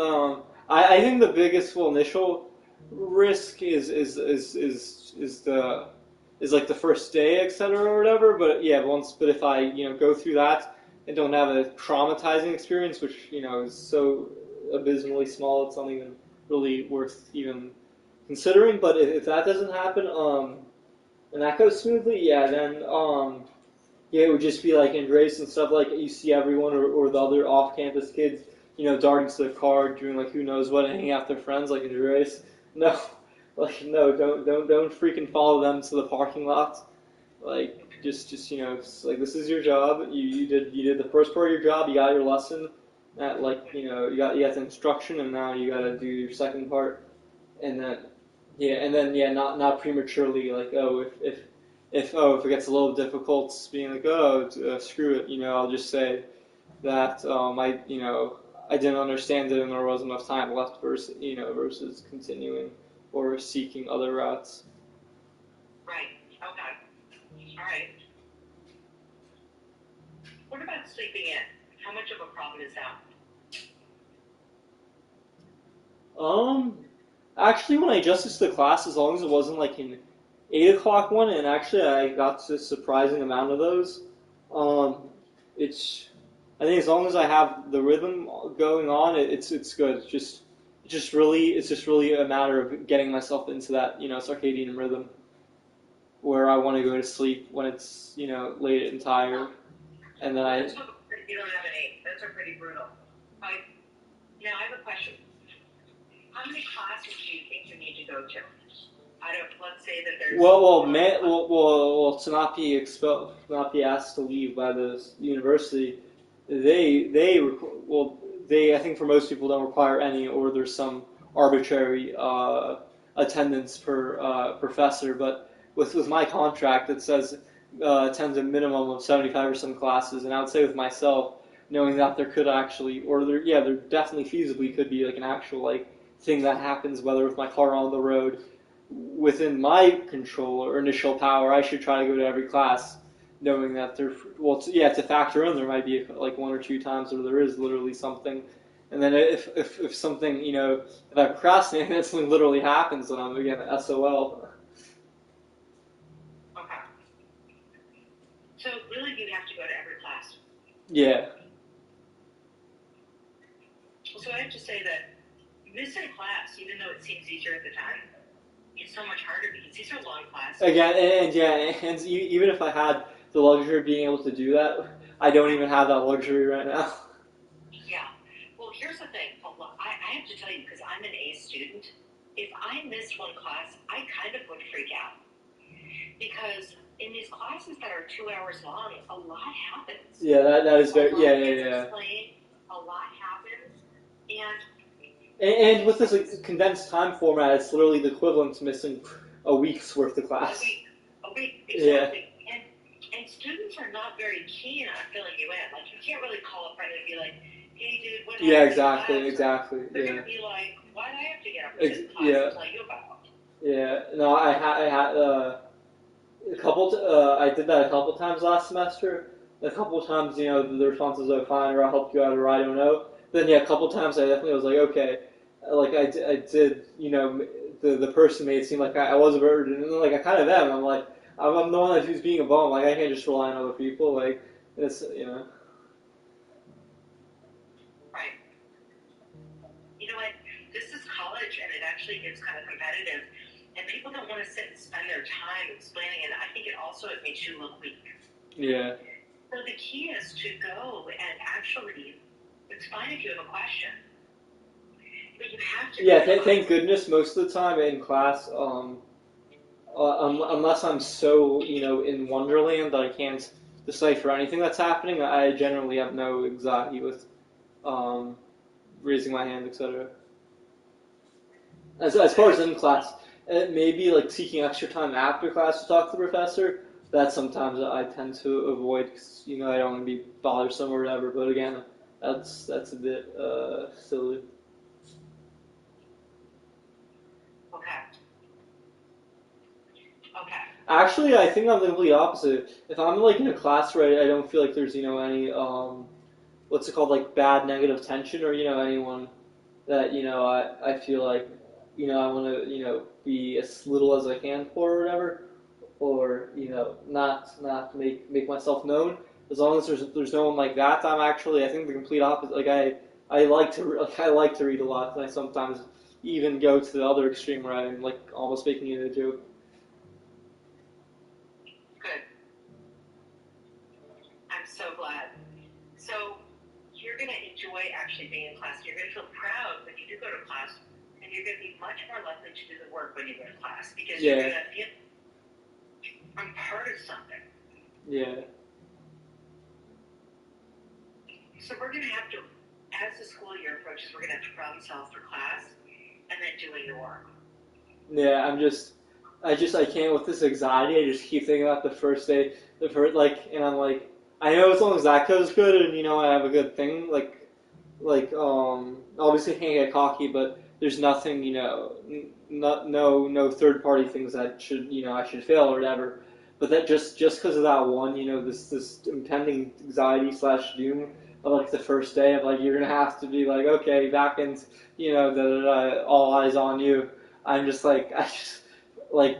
I think the biggest initial risk is like the first day, etc. or whatever. But yeah, but if I go through that and don't have a traumatizing experience, which is so abysmally small, it's not even really worth even considering. But if that doesn't happen, and that goes smoothly, yeah, then yeah, it would just be like in race and stuff like you see everyone or the other off-campus kids, darting to the car, doing like who knows what, hanging out with their friends like in race. No, like no, don't freaking follow them to the parking lot. Like just like this is your job. You did the first part of your job. You got your lesson. That like you got the instruction, and now you got to do your second part, and then yeah, not prematurely like if it gets a little difficult, being like screw it, I'll just say that I didn't understand it and there wasn't enough time left versus continuing or seeking other routes. Right. Okay. All right. What about sleeping in? How much of a problem is that? Actually, when I adjusted to the class, as long as it wasn't like an 8 o'clock one, and actually I got to a surprising amount of those. It's I think as long as I have the rhythm going on, it's good. It's just really a matter of getting myself into that circadian rhythm where I want to go to sleep when it's late and tired, and then I. You don't have an 8. Those are pretty brutal. Now I have a question. How many classes do you think you need to go to? Let's say that there's. To not be expelled, not be asked to leave by the university, they I think for most people don't require any, or there's some arbitrary attendance per professor. But with my contract, it says attend a minimum of 75% of classes, and I would say with myself, knowing that there could actually, there definitely feasibly could be like an actual like thing that happens, whether with my car on the road, within my control or initial power, I should try to go to every class, knowing that to factor in, there might be like 1 or 2 times where there is literally something, and then if something, if I procrastinate, and something literally happens, then I'm again SOL. Okay. So really, you have to go to every class. Yeah. So I have to say that missing class, even though it seems easier at the time, it's so much harder because these are long classes. Again, and even if I had the luxury of being able to do that, I don't even have that luxury right now. Yeah. Well, here's the thing. I have to tell you, because I'm an A student, if I missed one class, I kind of would freak out. Because in these classes that are 2 hours long, a lot happens. Yeah, that is very, yeah. Explained, a lot happens, and with this like, condensed time format, it's literally the equivalent to missing a week's worth of class. A week, exactly. Yeah. And students are not very keen on filling you in. Like, you can't really call a friend and be like, hey, dude, what happened? Yeah, exactly. They're yeah. going to be like, why do I have to get up for this class to tell you about? Yeah, no, I had a couple. I did that a couple times last semester. A couple times, the response was, "Oh, fine," or "I'll help you out," or "I don't know." Then, yeah, a couple times I definitely was like, "Okay," like I did, the person made it seem like I was a virgin, and then like I kind of am. I'm like, I'm the one who's being a bum. Like I can't just rely on other people. Like it's. Right. You know what? This is college, and it actually gets kind of competitive, and people don't want to sit and spend their time explaining it. I think it makes you look weak. Yeah. So the key is to go and actually, it's fine if you have a question, but you have to. Yeah. Thank goodness, most of the time in class, unless I'm so in Wonderland that I can't decipher anything that's happening, I generally have no anxiety with um, raising my hand, etc. As far as in class, maybe like taking extra time after class to talk to the professor. That sometimes I tend to avoid because I don't want to be bothersome or whatever. But again, that's a bit silly. Okay. Okay. Actually, I think I'm the complete opposite. If I'm like in a class where I don't feel like there's any what's it called, like bad negative tension, or anyone that I feel like I want to be as little as I can for, or whatever, or not make myself known. As long as there's no one like that, I think the complete opposite. Like I like to I like to read a lot, and I sometimes even go to the other extreme where I'm like almost making it a joke. Good. I'm so glad. So you're going to enjoy actually being in class. You're going to feel proud when you do go to class, and you're going to be much more likely to do the work when you go to class because you're going to feel I'm part of something. Yeah. So we're going to have to, as the school year approaches, we're going to have to problem solve for class and then doing your work. Yeah, I can't with this anxiety. I just keep thinking about the first day, and I'm like, I know as long as that goes good, and I have a good thing, obviously I can't get cocky, but there's nothing, no third party things that should, I should fail or whatever. But that just because of that one, this impending anxiety slash doom of like the first day of like you're gonna have to be like, okay, back in, all eyes on you. I'm just like like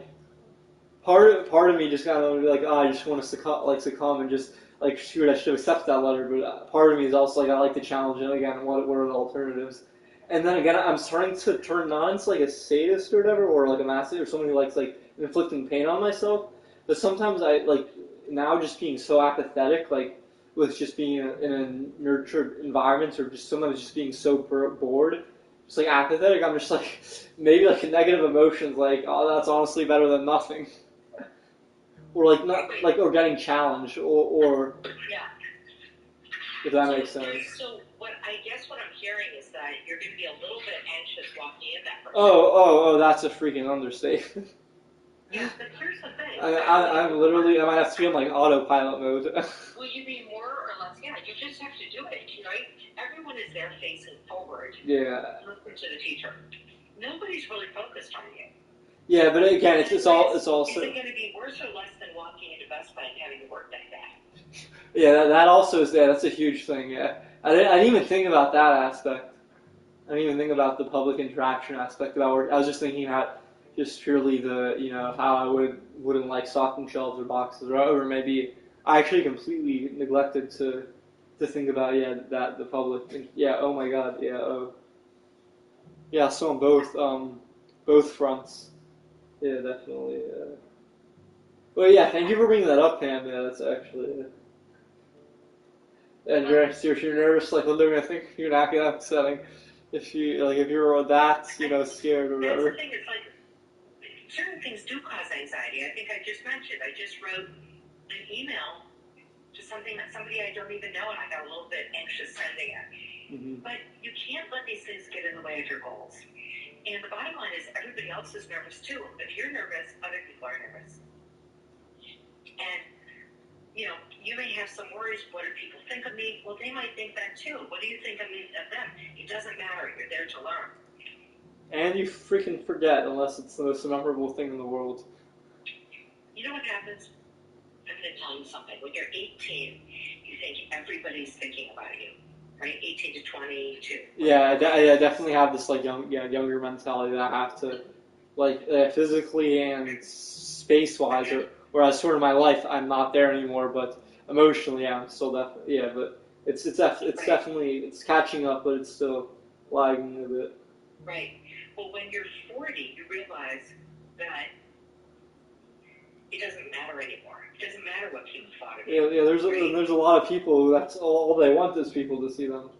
part of me just kind of be like, oh, I just want to succumb and just like, shoot, I should accept that letter. But part of me is also like, I like to challenge it again. What are the alternatives? And then again, I'm starting to turn on to like a sadist or whatever, or like a masochist, or someone who likes like inflicting pain on myself. But sometimes I like now just being so apathetic, like with just being in a nurtured environment, or just sometimes just being so bored, just like apathetic. I'm just like maybe like negative emotions, like, oh, that's honestly better than nothing. Or like not like, or getting challenged, or Yeah. if that makes sense. So what I'm hearing is that you're going to be a little bit anxious walking in that first. Oh, that's a freaking understatement. Yeah, but here's the thing. I'm literally, I might have to be on like autopilot mode. Will you be more or less? Yeah, you just have to do it, right? Everyone is there facing forward. Yeah. Listen to the teacher. Nobody's really focused on you. Yeah, but again, it's also. Is it going to be worse or less than walking into Best Buy and having to work that day? Yeah, that also is there. That's a huge thing. Yeah, I didn't even think about that aspect. I didn't even think about the public interaction aspect about work. I was just thinking about just purely the how I wouldn't like stocking shelves or boxes, or maybe I actually completely neglected to think about that the public. Yeah, oh my god. Yeah. Oh. Yeah. So on both fronts. Yeah, definitely. Well, yeah. Thank you for bringing that up, Pam. Yeah, that's actually. And you're nervous, like what they're gonna think if you're in an academic setting. If you're that scared or whatever. That's the thing. It's like certain things do cause anxiety. I think I just mentioned. I just wrote an email to somebody I don't even know, and I got a little bit anxious sending it. Mm-hmm. But you can't let these things get in the way of your goals. And the bottom line is everybody else is nervous too. If you're nervous, other people are nervous. And you may have some worries. What do people think of me? Well, they might think that too. What do you think of them? It doesn't matter. You're there to learn. And you freaking forget unless it's the most memorable thing in the world. You know what happens? And to tell you something. When you're 18, you think everybody's thinking about you, right? 18 to 22. Yeah, I definitely have this like younger mentality that I have to like physically and space wise, or whereas sort of my life I'm not there anymore, but emotionally I'm still definitely But it's definitely it's catching up, but it's still lagging a bit. Right. Well, when you're 40, you realize that it doesn't matter anymore. It doesn't matter what people thought of you. Yeah. There's a lot of people who that's all they want is people to see them.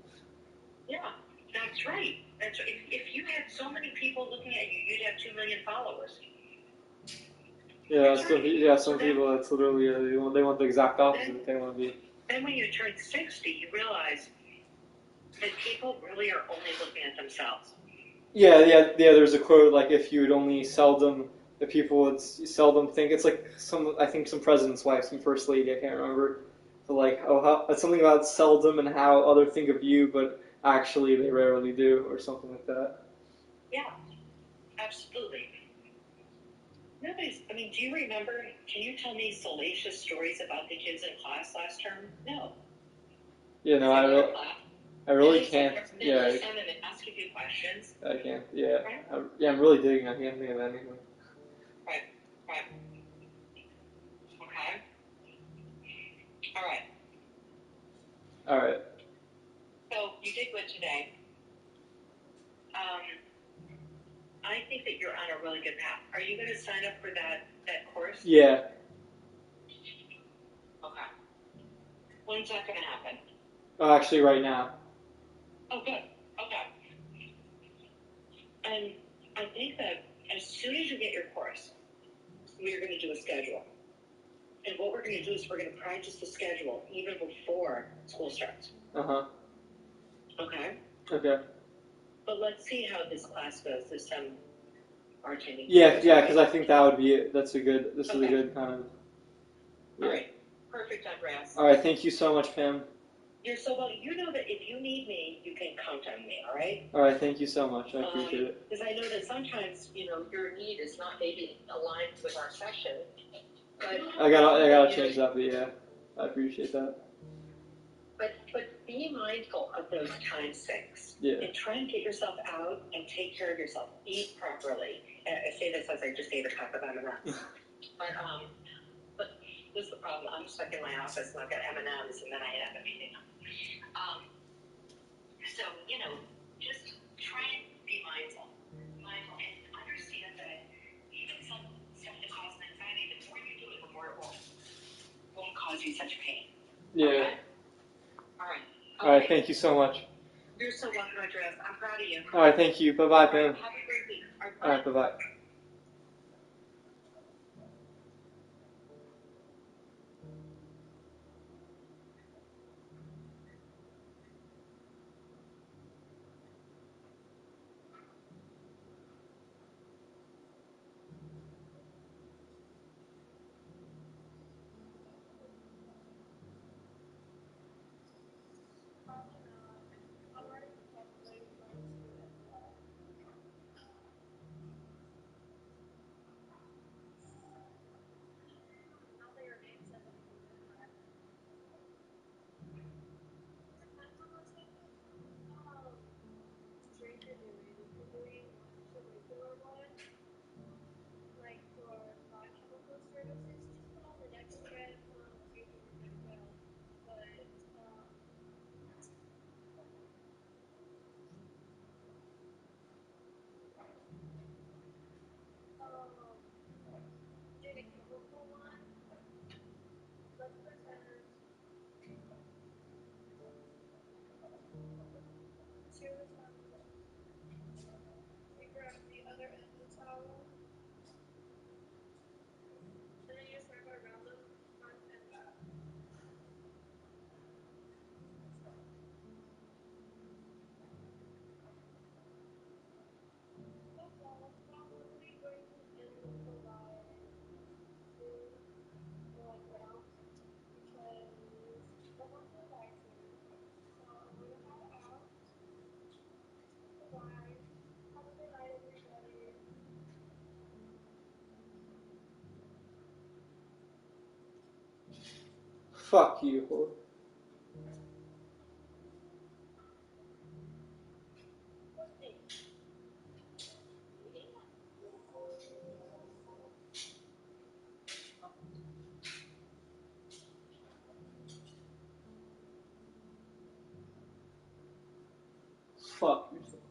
Yeah, that's right. That's right. If you had so many people looking at you, you'd have 2 million followers. Yeah, some people that's literally they want the exact opposite. They want to be. Then when you turn 60, you realize that people really are only looking at themselves. Yeah. There's a quote like if you would only seldom the people would seldom think it's like I think some president's wife, some first lady, I can't remember. But like it's something about seldom and how other think of you, but actually they rarely do, or something like that. Yeah, absolutely. Nobody's. I mean, do you remember? Can you tell me salacious stories about the kids in class last term? No. You know, I really can't. Yeah, Listen and ask a few questions. I can't. Yeah, I'm really digging. I can't think of anything. Right. Okay. All right. All right. So you did good today. I think that you're on a really good path. Are you going to sign up for that course? Yeah. Okay. When's that going to happen? Oh, actually, right now. Oh, good. Okay. And I think that as soon as you get your course, we're going to do a schedule. And what we're going to do is we're going to practice the schedule even before school starts. Okay? Okay. But let's see how this class goes, this bartending. Yeah, because I think that would be it. This is a good kind of. Yeah. All right. Perfect, Andreas. All right, thank you so much, Pam. You're so welcome. You know that if you need me, you can count on me, all right? All right, thank you so much. I appreciate it. Because I know that sometimes, your need is not maybe aligned with our session. But I gotta change that, but yeah, I appreciate that. But be mindful of those time sinks. Yeah. And try and get yourself out and take care of yourself. Eat properly. I say this as I just ate a cup of M&Ms. But this is the problem. I'm stuck in my office and I've got M&Ms and then I have a meeting. So, just try and be mindful. Mindful and understand that even some stuff that causes anxiety, the more you do it, the more it won't cause you such pain. Yeah. Okay? All right. All right, thank you so much. You're so welcome, Andreas. I'm proud of you. All right, thank you. Bye-bye, Pam. Have a great week. All right, bye-bye. Fuck you. Fuck yourself.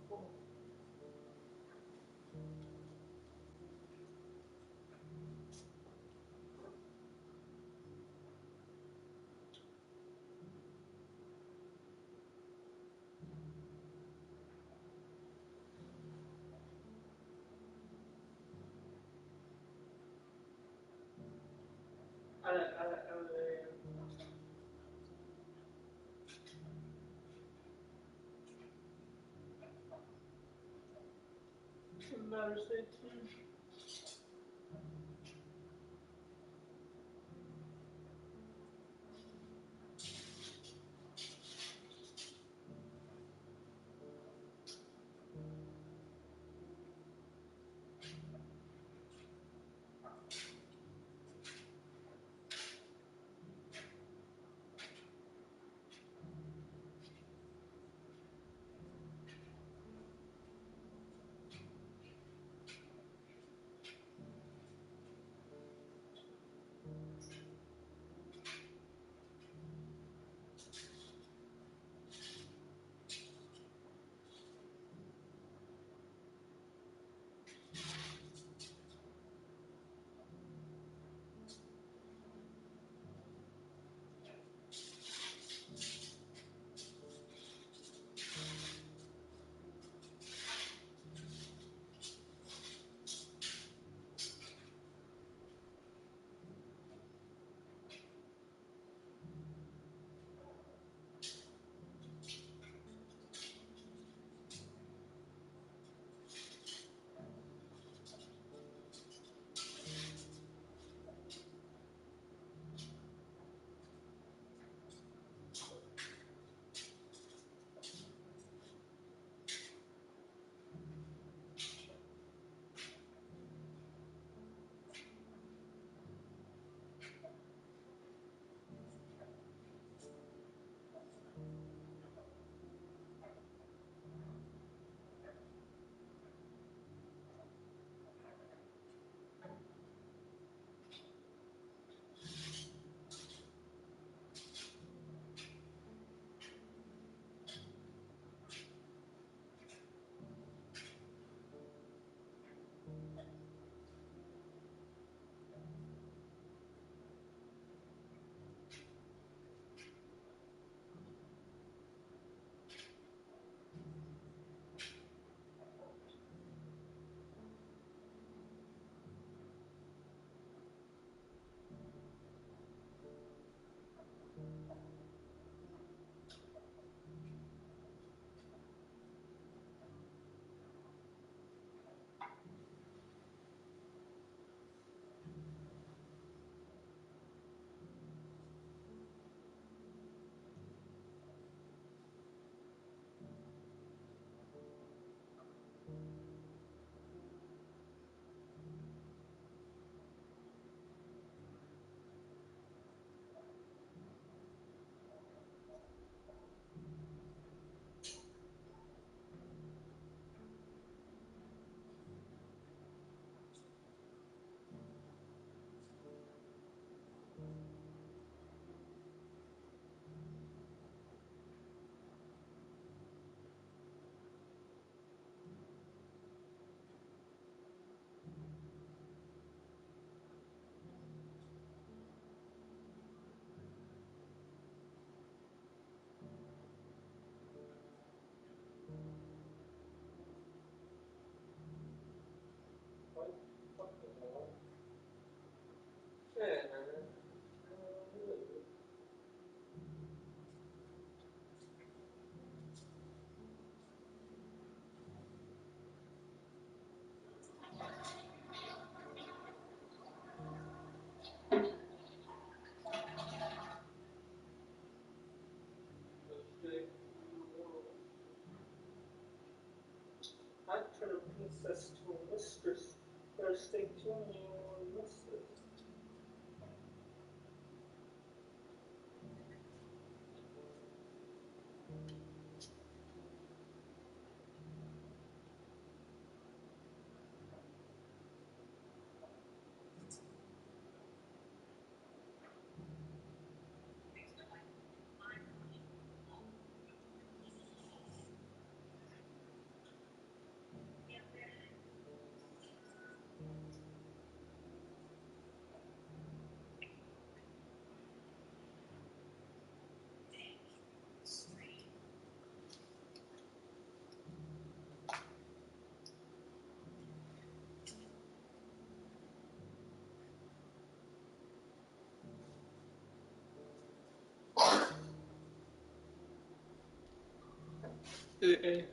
Hey,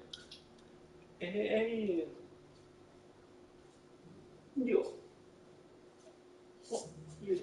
hey, yo, yo.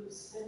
Yes.